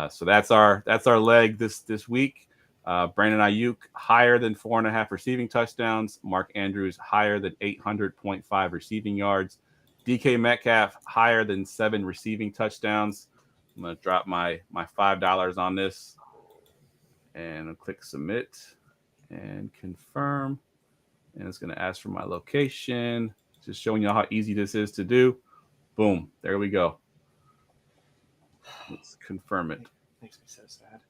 So that's our leg this week. Brandon Ayuk higher than 4.5 receiving touchdowns. Mark Andrews higher than 800.5 receiving yards. DK Metcalf higher than 7 receiving touchdowns. I'm gonna drop my $5 on this, and I'll click submit and confirm. And it's gonna ask for my location. Just showing you how easy this is to do. Boom, there we go. Let's confirm it. Makes me so sad.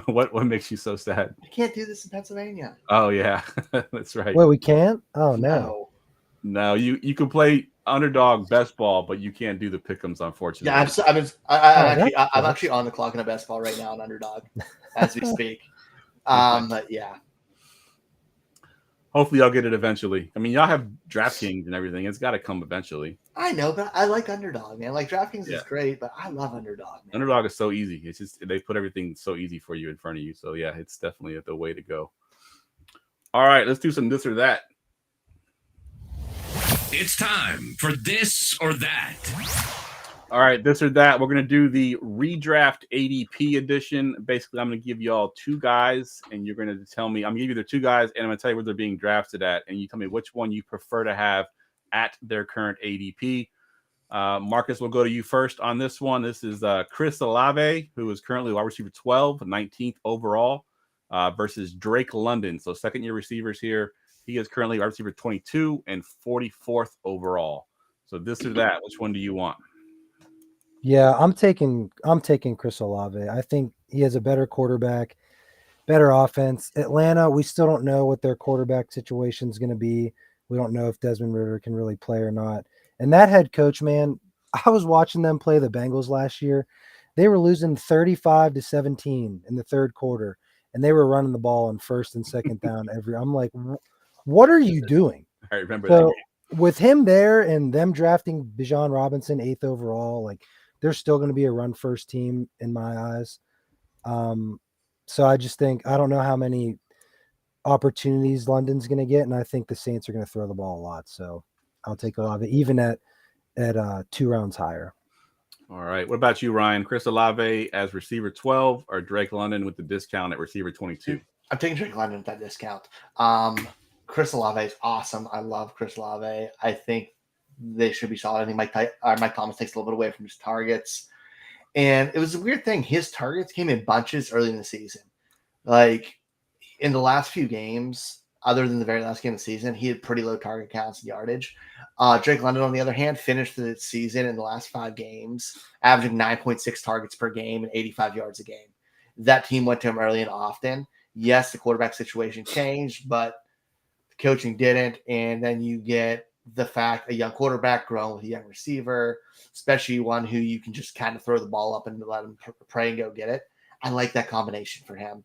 What makes you so sad? I can't do this in Pennsylvania. Oh yeah, that's right. Wait, we can't? Oh no. No, you can play Underdog best ball, but you can't do the pick'ems, unfortunately. Yeah, I'm actually on the clock in a best ball right now on Underdog as we speak. But yeah. Hopefully I'll get it eventually. I mean, y'all have DraftKings and everything. It's got to come eventually. I know, but I like Underdog, man. Like DraftKings is great, but I love Underdog, man. Underdog is so easy. It's just they put everything so easy for you in front of you. So yeah, it's definitely the way to go. All right, let's do some this or that. It's time for this or that. All right, this or that. We're going to do the redraft ADP edition. Basically, I'm going to give you all 2 guys, and you're going to tell me, I'm going to give you the 2 guys, and I'm going to tell you where they're being drafted at, and you tell me which one you prefer to have at their current ADP. Marcus, we'll go to you first on this one. This is Chris Olave, who is currently wide receiver 12, 19th overall, versus Drake London. So second-year receivers here. He is currently wide receiver 22 and 44th overall. So this or that, which one do you want? Yeah, I'm taking Chris Olave. I think he has a better quarterback, better offense. Atlanta, we still don't know what their quarterback situation is going to be. We don't know if Desmond Ridder can really play or not. And that head coach, man, I was watching them play the Bengals last year. They were losing 35-17 in the third quarter, and they were running the ball on first and second down every. I'm like, what are you doing? I remember that. So with him there and them drafting Bijan Robinson 8th overall, like they're still going to be a run first team in my eyes. So I just think I don't know how many opportunities London's going to get, and I think the Saints are going to throw the ball a lot. So I'll take Olave even at 2 rounds higher. All right. What about you, Ryan? Chris Olave as receiver 12 or Drake London with the discount at receiver 22? I'm taking Drake London at that discount. Chris Olave is awesome. I love Chris Olave. I think they should be solid. I think Mike Thomas takes a little bit away from his targets. And it was a weird thing. His targets came in bunches early in the season. Like in the last few games, other than the very last game of the season, he had pretty low target counts and yardage. Drake London, on the other hand, finished the season in the last 5 games, averaging 9.6 targets per game and 85 yards a game. That team went to him early and often. Yes, the quarterback situation changed, but the coaching didn't. And then you get the fact a young quarterback growing with a young receiver, especially one who you can just kind of throw the ball up and let him pray and go get it. I like that combination for him.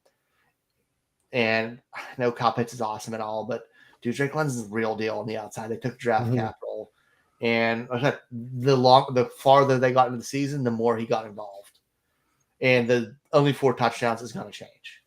And I know Kyle Pitts is awesome and all, but dude, Drake London's the real deal on the outside. They took draft capital, and the farther they got into the season, the more he got involved. And the only 4 touchdowns is going to change.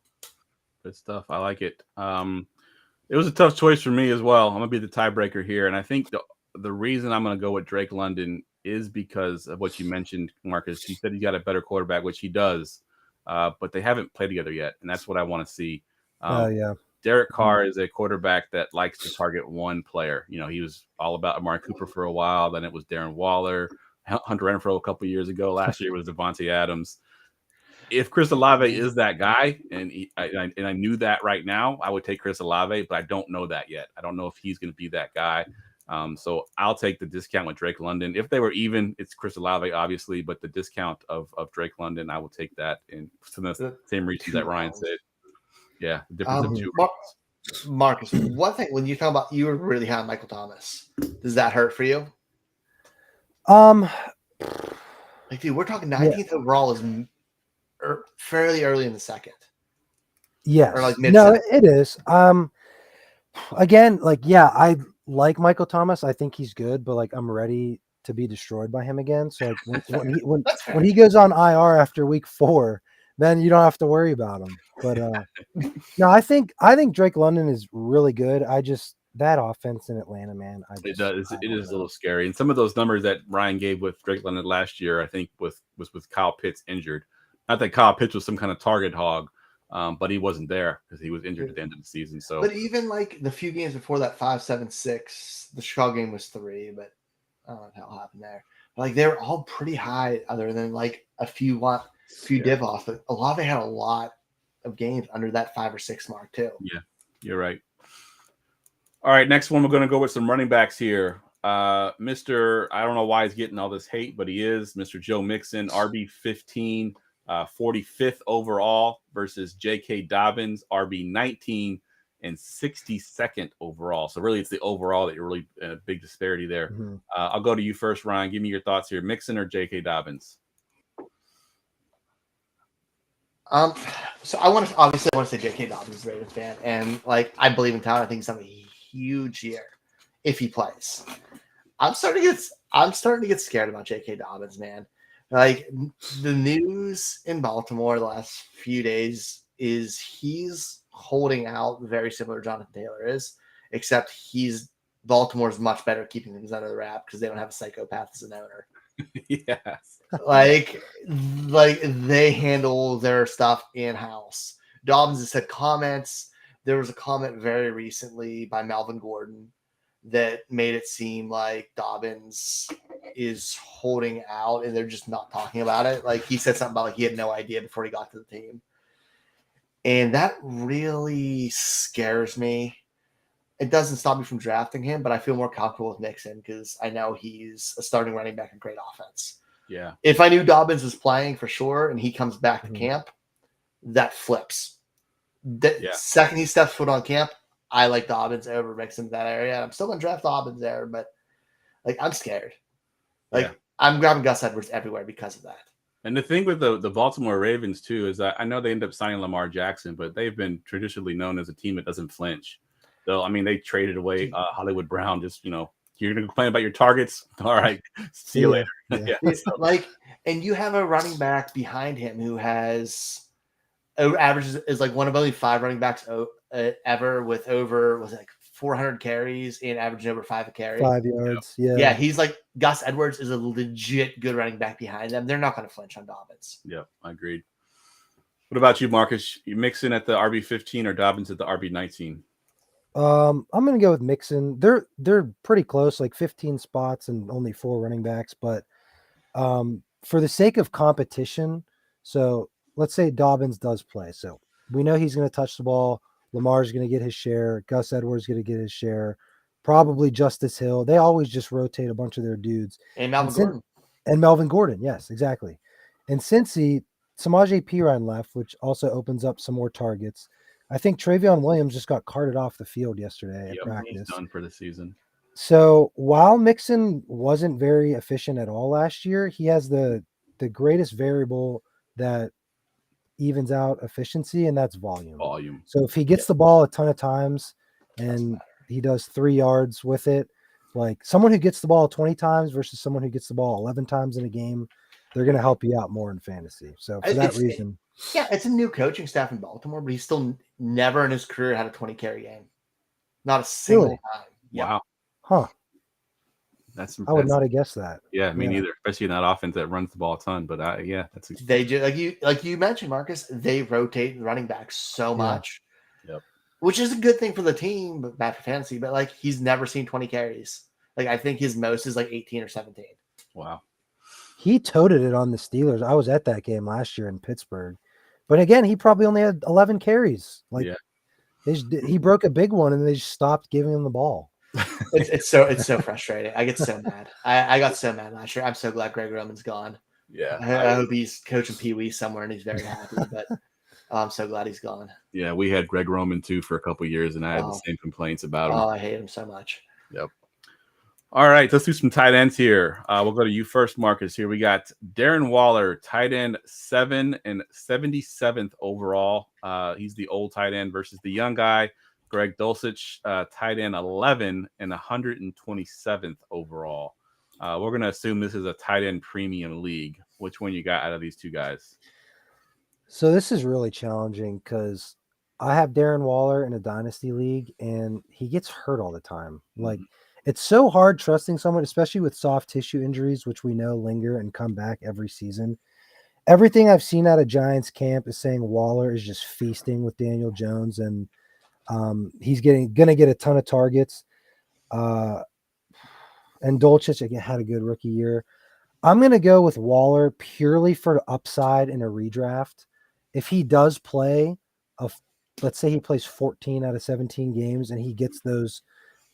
Good stuff. I like it. It was a tough choice for me as well. I'm going to be the tiebreaker here. And I think the reason I'm going to go with Drake London is because of what you mentioned, Marcus. You said he got a better quarterback, which he does, but they haven't played together yet. And that's what I want to see. Yeah. Derek Carr is a quarterback that likes to target one player. You know, he was all about Amari Cooper for a while. Then it was Darren Waller, Hunter Renfrow a couple of years ago. Last year was Devontae Adams. If Chris Olave is that guy, and I knew that right now, I would take Chris Olave, but I don't know that yet. I don't know if he's going to be that guy. So I'll take the discount with Drake London. If they were even, it's Chris Olave, obviously, but the discount of Drake London, I will take that. And for the same reasons that Ryan said. Yeah, the difference of 2 rounds. Marcus, one thing, when you talk about you were really high on Michael Thomas, does that hurt for you? Like, dude, we're talking 19th overall is fairly early in the second. Yes. Or like mid. No, it is. Again, like, yeah, I like Michael Thomas. I think he's good, but like, I'm ready to be destroyed by him again. So like, when he goes on IR after week 4, then you don't have to worry about him. But no, I think Drake London is really good. That offense in Atlanta, man. It does. It is a little scary. And some of those numbers that Ryan gave with Drake London last year, I think was with Kyle Pitts injured. Not that Kyle Pitts was some kind of target hog, but he wasn't there because he was injured at the end of the season. So, but even like the few games before that, 5-7-6, the Chicago game was 3, but I don't know what happened there. But like they're all pretty high, other than like a few div off. But Olave had a lot of games under that 5 or 6 mark too. Yeah, you're right. All right, next one, we're going to go with some running backs here. Mr. I don't know why he's getting all this hate, but he is Mr. Joe Mixon, RB15, 45th overall versus J.K. Dobbins, RB19 and 62nd overall. So really, it's the overall that you're really big disparity there. Mm-hmm. I'll go to you first, Ryan. Give me your thoughts here: Mixon or J.K. Dobbins? So I want to say J.K. Dobbins is a Ravens fan, and like I believe in talent. I think he's having a huge year if he plays. I'm starting to get scared about J.K. Dobbins, man. Like the news in Baltimore the last few days is he's holding out very similar to Jonathan Taylor is, except Baltimore's much better at keeping things under the wrap because they don't have a psychopath as an owner. Yes. Like they handle their stuff in-house. Dobbins has said comments. There was a comment very recently by Melvin Gordon that made it seem like Dobbins is holding out and they're just not talking about it. Like he said something about like he had no idea before he got to the team. And that really scares me. It doesn't stop me from drafting him, but I feel more comfortable with Mixon because I know he's a starting running back in great offense. Yeah. If I knew Dobbins was playing for sure and he comes back to camp, that flips. Second he steps foot on camp, I like Dobbins over Mixon in that area. I'm still going to draft Dobbins there, but Like, I'm scared. Like, Yeah. I'm grabbing Gus Edwards everywhere because of that. And the thing with the Baltimore Ravens, too, is that I know they end up signing Lamar Jackson, but they've been traditionally known as a team that doesn't flinch. So, I mean, they traded away Hollywood Brown. Just, you're going to complain about your targets? All right. See you later. Yeah. It's like, and you have a running back behind him who has averages is like one of only 5 running backs ever with over, was it like 400 carries and averaging over 5 a carry. 5 yards. Yeah. Yeah, he's like, Gus Edwards is a legit good running back behind them. They're not going to flinch on Dobbins. Yeah, I agreed. What about you, Marcus? You Mixon at the RB15 or Dobbins at the RB19? I'm gonna go with Mixon. They're pretty close, like 15 spots and only 4 running backs. But for the sake of competition, so let's say Dobbins does play. So we know he's going to touch the ball. Lamar's going to get his share. Gus Edwards going to get his share. Probably Justice Hill. They always just rotate a bunch of their dudes. And Melvin Gordon. And Melvin Gordon. Yes, exactly. And Cincy, Samaje Perine left, which also opens up some more targets. I think Travion Williams just got carted off the field yesterday at practice. He's done for the season. So while Mixon wasn't very efficient at all last year, he has the greatest variable that evens out efficiency, and that's volume. So if he gets the ball a ton of times and he does 3 yards with it, like someone who gets the ball 20 times versus someone who gets the ball 11 times in a game, they're going to help you out more in fantasy. So for that reason. Yeah, it's a new coaching staff in Baltimore, but he's still never in his career had a 20 carry game. Not a single time. Yep. Wow. Huh. That's I would not have guessed that. Yeah, me neither. Especially in that offense that runs the ball a ton. But that's they do, like you mentioned, Marcus. They rotate running backs so much, which is a good thing for the team, but bad for fantasy. But like, he's never seen 20 carries. Like, I think his most is like 18 or 17. Wow. He toted it on the Steelers. I was at that game last year in Pittsburgh, but again, he probably only had 11 carries. Like, he broke a big one, and they just stopped giving him the ball. It's so frustrating. I get so mad. I got so mad last year. I'm so glad Greg Roman's gone. Yeah, I hope he's coaching Pee Wee somewhere and he's very happy. But I'm so glad he's gone. Yeah, we had Greg Roman too for a couple of years, and I had the same complaints about him. Oh, I hate him so much. Yep. All right, let's do some tight ends here. We'll go to you first, Marcus. Here we got Darren Waller, tight end 7 and 77th overall. He's the old tight end versus the young guy. Greg Dulcich, tight end 11 and 127th overall. We're going to assume this is a tight end premium league. Which one you got out of these two guys? So this is really challenging because I have Darren Waller in a dynasty league, and he gets hurt all the time. Like, it's so hard trusting someone, especially with soft tissue injuries, which we know linger and come back every season. Everything I've seen out of Giants camp is saying Waller is just feasting with Daniel Jones, and he's gonna get a ton of targets. And Dulcich again had a good rookie year. I'm gonna go with Waller purely for upside in a redraft. If he does play, let's say he plays 14 out of 17 games and he gets those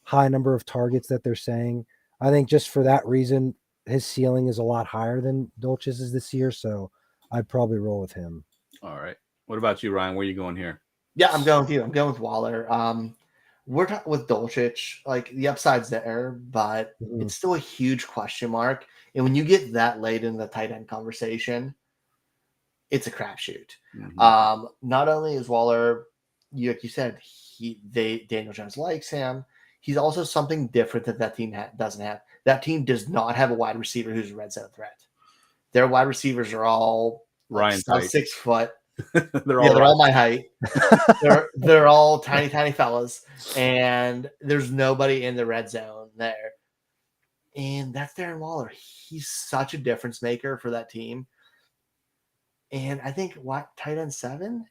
high number of targets that they're saying, I think just for that reason, his ceiling is a lot higher than Dulcich's this year. So I'd probably roll with him. All right. What about you, Ryan? Where are you going here? Yeah, I'm going with you. I'm going with Waller. We're talking with Dulcich, like the upside's there, but it's still a huge question mark. And when you get that late in the tight end conversation, it's a crapshoot. Not only is Waller, like you said, Daniel Jones likes him. He's also something different that team doesn't have. That team does not have a wide receiver who's a red zone threat. Their wide receivers are all Ryan 6 foot. they're all my height. they're all tiny fellas, and there's nobody in the red zone there. And that's Darren Waller. He's such a difference maker for that team. And I think tight end 7,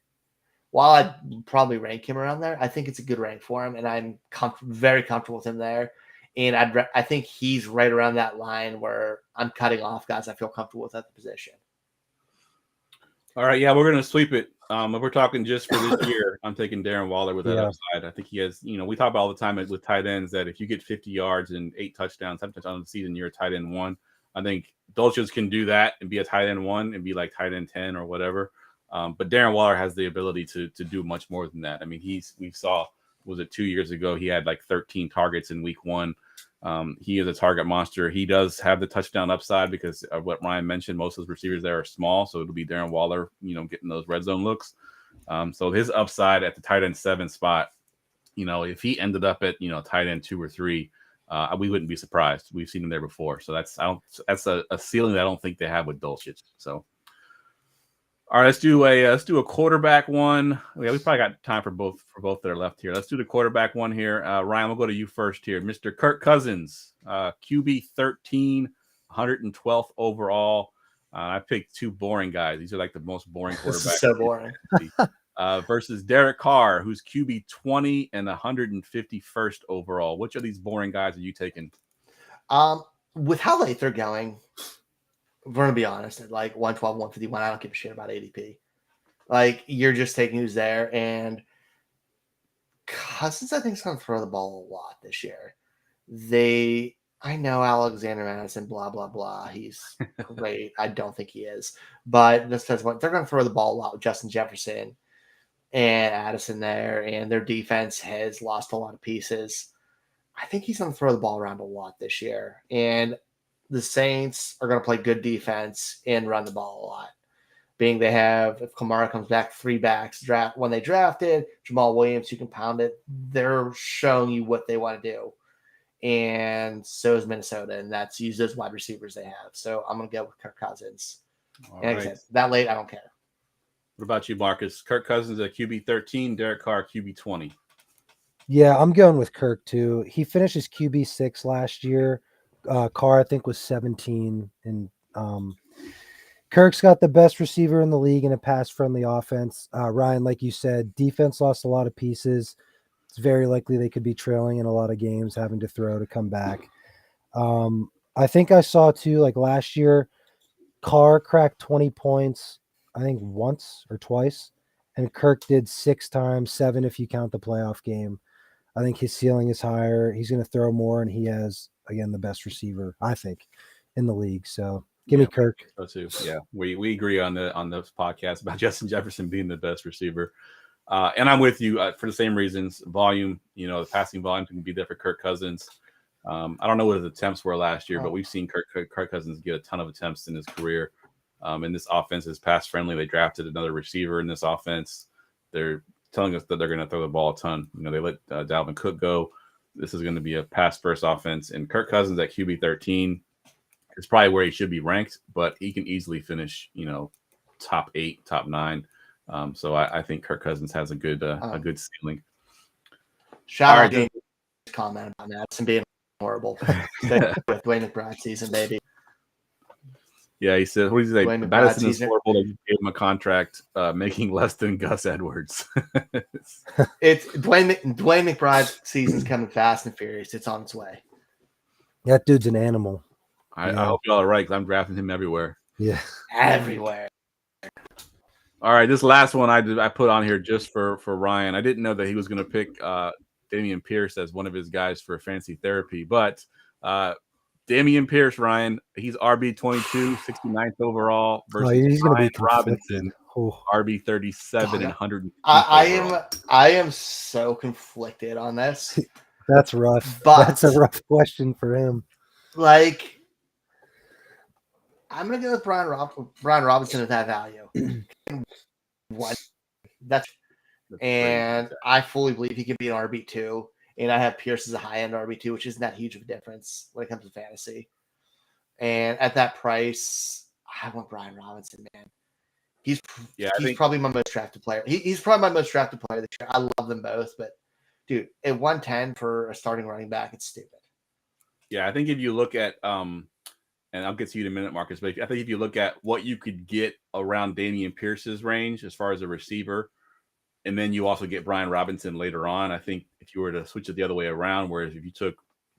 while I'd probably rank him around there, I think it's a good rank for him, and I'm very comfortable with him there. And I think he's right around that line where I'm cutting off guys I feel comfortable with at the position. All right, yeah, we're going to sweep it. If we're talking just for this year, I'm taking Darren Waller with that upside. I think he has, we talk about all the time with tight ends that if you get 50 yards and 8 touchdowns, 7 touchdowns in the season, you're a tight end 1. I think Dulcich can do that and be a tight end 1 and be like tight end 10 or whatever. But Darren Waller has the ability to do much more than that. I mean, we saw, was it 2 years ago, he had like 13 targets in week 1. He is a target monster. He does have the touchdown upside because of what Ryan mentioned. Most of his receivers there are small, so it'll be Darren Waller, getting those red zone looks. So his upside at the tight end 7 spot, if he ended up at tight end 2 or 3, we wouldn't be surprised. We've seen him there before, so that's a ceiling that I don't think they have with Dulcich. So, all right, let's do a quarterback one. Yeah, we probably got time for both that are left here. Let's do the quarterback one here. Ryan, we'll go to you first here. Mr. Kirk Cousins, QB 13, 112th overall. I picked 2 boring guys. These are like the most boring quarterbacks. This is so boring. Versus Derek Carr, who's QB 20 and 151st overall. Which of these boring guys are you taking? With how late they're going, we're going to be honest, at like 112, 151, I don't give a shit about ADP. Like, you're just taking who's there. And Cousins, I think, is going to throw the ball a lot this year. I know Alexander Madison, blah, blah, blah. He's great. I don't think he is. But this says what they're going to throw the ball a lot with Justin Jefferson and Addison there. And their defense has lost a lot of pieces. I think he's going to throw the ball around a lot this year. And the Saints are going to play good defense and run the ball a lot. Being they have, if Kamara comes back, 3 backs when they drafted, Jamal Williams, you can pound it. They're showing you what they want to do. And so is Minnesota, and that's use those wide receivers they have. So I'm going to go with Kirk Cousins. All and right. That late, I don't care. What about you, Marcus? Kirk Cousins at QB 13, Derek Carr QB 20. Yeah, I'm going with Kirk too. He finished his QB 6 last year. Carr, I think, was 17. And Kirk's got the best receiver in the league in a pass-friendly offense. Ryan, like you said, defense lost a lot of pieces. It's very likely they could be trailing in a lot of games, having to throw to come back. I think I saw too, like last year, Carr cracked 20 points, I think once or twice, and Kirk did 6 times, 7 if you count the playoff game. I think his ceiling is higher. He's going to throw more, and he has, again, the best receiver, I think, in the league. So give me Kirk. So too. Yeah, we agree on this podcast about Justin Jefferson being the best receiver. And I'm with you for the same reasons. Volume, the passing volume can be there for Kirk Cousins. I don't know what his attempts were last year, but we've seen Kirk Cousins get a ton of attempts in his career. And this offense is pass friendly. They drafted another receiver in this offense. They're telling us that they're going to throw the ball a ton. They let Dalvin Cook go. This is going to be a pass first offense. And Kirk Cousins at QB 13 is probably where he should be ranked, but he can easily finish, top 8, top 9. So I think Kirk Cousins has a good ceiling. Shout out to comment about Madison being horrible. With Dwayne McBride season, baby. Yeah, he said, what did he say? Madison is horrible. They gave him a contract making less than Gus Edwards. It's Dwayne McBride's season's coming fast and furious. It's on its way. That dude's an animal. I hope y'all are right, because I'm drafting him everywhere. Yeah. Everywhere. All right, this last one I put on here just for Ryan. I didn't know that he was going to pick Dameon Pierce as one of his guys for fantasy therapy, but Dameon Pierce, Ryan, he's RB22, 69th overall versus he's going to be Robinson, RB37 and 100. I am so conflicted on this. That's rough. But that's a rough question for him. Like, I'm going to go with Brian Robinson at that value. I fully believe he can be an RB2. And I have Pierce as a high-end RB2, which isn't that huge of a difference when it comes to fantasy. And at that price, I want Brian Robinson, man. He's probably my most drafted player. He's probably my most drafted player this year. I love them both, but dude, at 110 for a starting running back, it's stupid. Yeah, I think if you look at and I'll get to you in a minute, Marcus, but I think if you look at what you could get around Dameon Pierce's range as far as a receiver, and then you also get Brian Robinson later on, I think if you were to switch it the other way around, whereas if you took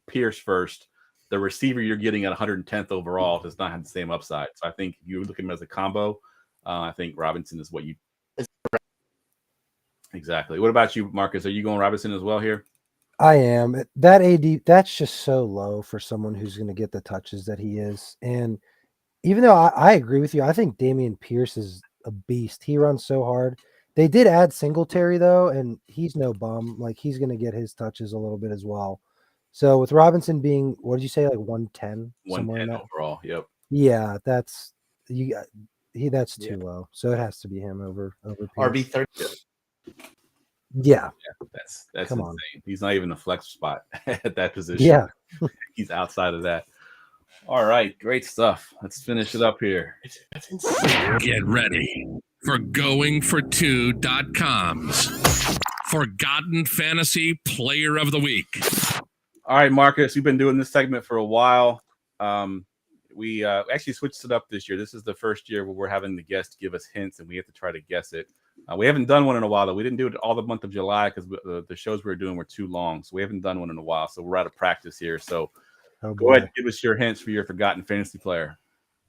Pierce first, the receiver you're getting at 110th overall does not have the same upside. So I think if you look at him as a combo, I think Robinson is what you exactly. What about you, Marcus? Are you going Robinson as well here? I am. That AD, that's just so low for someone who's going to get the touches that he is. And even though I agree with you, I think Dameon Pierce is a beast. He runs so hard. They did add Singletary, though, and he's no bum. Like, he's going to get his touches a little bit as well. So with Robinson being, what did you say, like 110? 110 overall. Yep. Yeah, that's that's too low. So it has to be him over Pierce. RB30. Yeah. That's Come insane. on. He's not even a flex spot at that position. Yeah. He's outside of that. All right, great stuff. Let's finish it up here. That's insane. Get ready for goingfor2.com's Forgotten Fantasy Player of the Week. All right, Marcus, we've been doing this segment for a while. We actually switched it up this year. This is the first year where we're having the guests give us hints, and we have to try to guess it. We haven't done one in a while, though. We didn't do it all the month of July because the shows we were doing were too long. So we haven't done one in a while. So we're out of practice here. So go ahead and give us your hints for your forgotten fantasy player.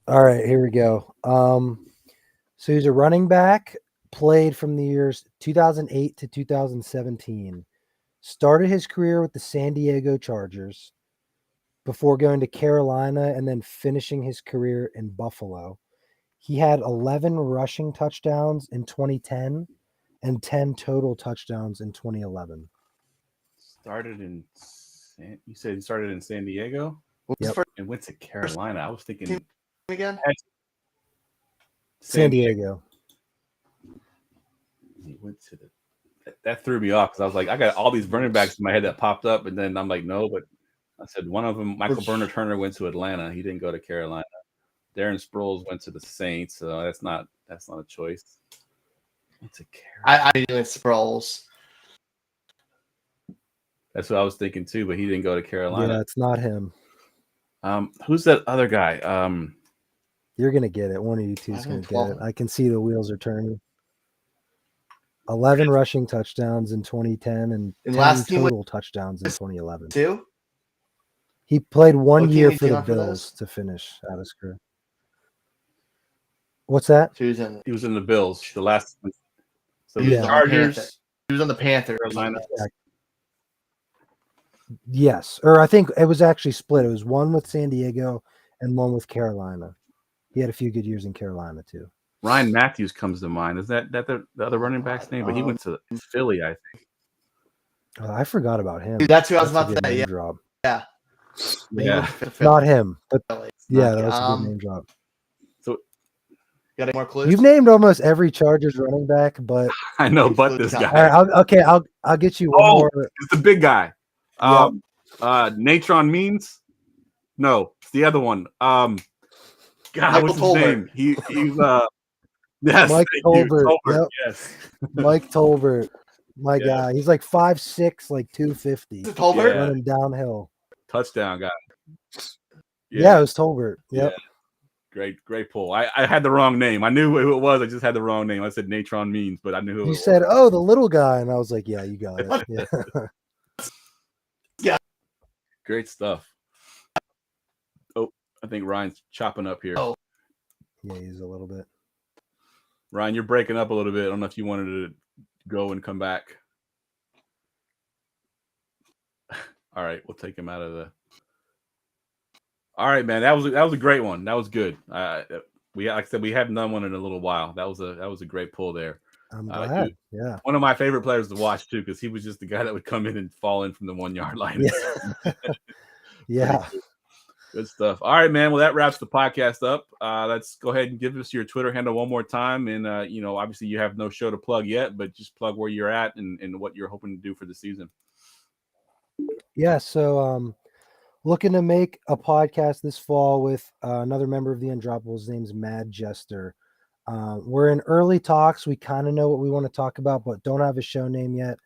All right, here we go. So he's a running back, played from the years 2008 to 2017. Started his career with the San Diego Chargers before going to Carolina and then finishing his career in Buffalo. He had 11 rushing touchdowns in 2010 and 10 total touchdowns in 2011. You said he started in San Diego? Yep. And went to Carolina. I was thinking Again? San Diego. He went to that threw me off because I was like, I got all these running backs in my head that popped up, and then I'm like, no, but I said one of them, Michael Burner Turner, went to Atlanta. He didn't go to Carolina. Darren Sproles went to the Saints, so that's not a choice. It's a Carolina. I doing Sproles. That's what I was thinking too, but he didn't go to Carolina. Yeah, it's not him. Who's that other guy? You're gonna get it. One of you two is gonna get it. I can see the wheels are turning. 11 rushing touchdowns in 2010 and 10 total touchdowns in 2011. Two? He played 1 year for the after Bills to finish out his career. What's that? He was in the Bills. The last one. So Yeah. the Chargers. He was on the Panthers. Carolina. Yes, or I think it was actually split. It was one with San Diego and one with Carolina. He had a few good years in Carolina too. Ryan Matthews comes to mind. Is that the other running back's name? But he went to Philly, I think. I forgot about him. Dude, that's who I was about to say. Yeah. Drop. Yeah. Not him, but yeah, that was a Um, good name drop. So got any more clues? You've named almost every Chargers running back, but I know, but this guy. all right, I'll get you one more. It's the big guy. Natron Means? No, it's the other one. God, what's his name? He's yes, Mike Tolbert. Tolbert. Yes. Mike Tolbert. My guy. He's like 5'6", like 250. Tolbert? Running downhill. Touchdown guy. Yeah, it was Tolbert. Yep. Yeah. Great pull. I had the wrong name. I knew who it was. I just had the wrong name. I said Natron Means, but I knew who it was. You said, "Oh, the little guy," and I was like, "Yeah, you got it." Yeah. Yeah. Great stuff. Oh, I think Ryan's chopping up here. Oh. Yeah, he's a little bit. Ryan, you're breaking up a little bit. I don't know if you wanted to go and come back. All right, we'll take him out of the. All right, man. That was a great one. That was good. Like I said, we haven't done one in a little while. That was a great pull there. I'm glad. Yeah. One of my favorite players to watch too, because he was just the guy that would come in and fall in from the 1 yard line. Yeah. Yeah. Good stuff. All right, man. Well, that wraps the podcast up. Let's go ahead and give us your Twitter handle one more time. And obviously you have no show to plug yet, but just plug where you're at and what you're hoping to do for the season. Yeah. So looking to make a podcast this fall with another member of the Undroppables. His name's Mad Jester. We're in early talks. We kind of know what we want to talk about, but don't have a show name yet.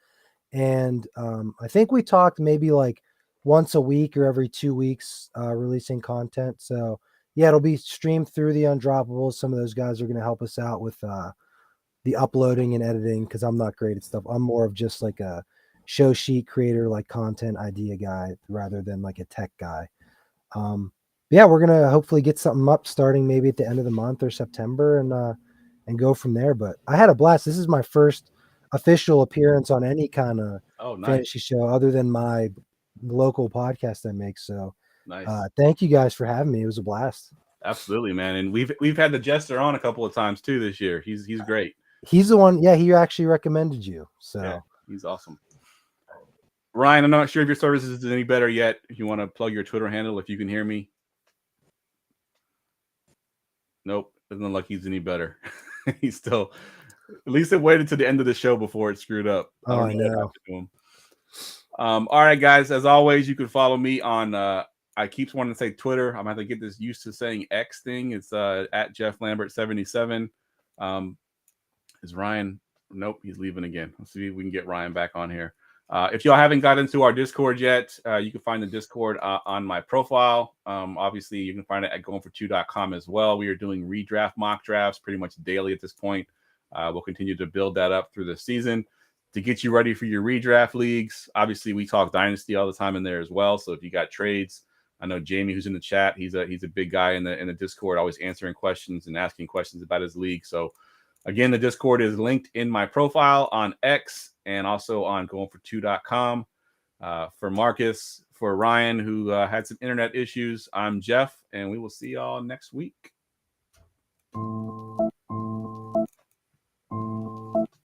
And I think we talked maybe like once a week or every 2 weeks releasing content. So yeah, it'll be streamed through the Undroppables. Some of those guys are going to help us out with the uploading and editing because I'm not great at stuff. I'm more of just like a show sheet creator, like content idea guy rather than like a tech guy. Yeah, we're going to hopefully get something up starting maybe at the end of the month or September and go from there. But I had a blast. This is my first official appearance on any kind of fantasy show other than my local podcast I make. So nice. Thank you guys for having me. It was a blast. Absolutely, man. And we've had the Jester on a couple of times too this year. He's great. He's the one. Yeah, he actually recommended you. So yeah, he's awesome. Ryan, I'm not sure if your service is any better yet. If you want to plug your Twitter handle, if you can hear me. Nope, doesn't look like he's any better. He's still. At least it waited to the end of the show before it screwed up. Oh, I know. What happened to him. All right, guys. As always, you can follow me on. I keep wanting to say Twitter. I'm gonna have to get this used to saying X thing. It's at Geoff Lambert 77. Is Ryan? Nope, he's leaving again. Let's see if we can get Ryan back on here. If y'all haven't got into our Discord yet, you can find the Discord on my profile. Obviously, you can find it at goingfor2.com as well. We are doing redraft mock drafts pretty much daily at this point. We'll continue to build that up through the season to get you ready for your redraft leagues. Obviously, we talk Dynasty all the time in there as well. So if you got trades, I know Jamie, who's in the chat, he's a big guy in the Discord, always answering questions and asking questions about his league. So again, the Discord is linked in my profile on X and also on goingfor2.com. For Marcus, for Ryan, who had some internet issues, I'm Geoff, and we will see y'all next week.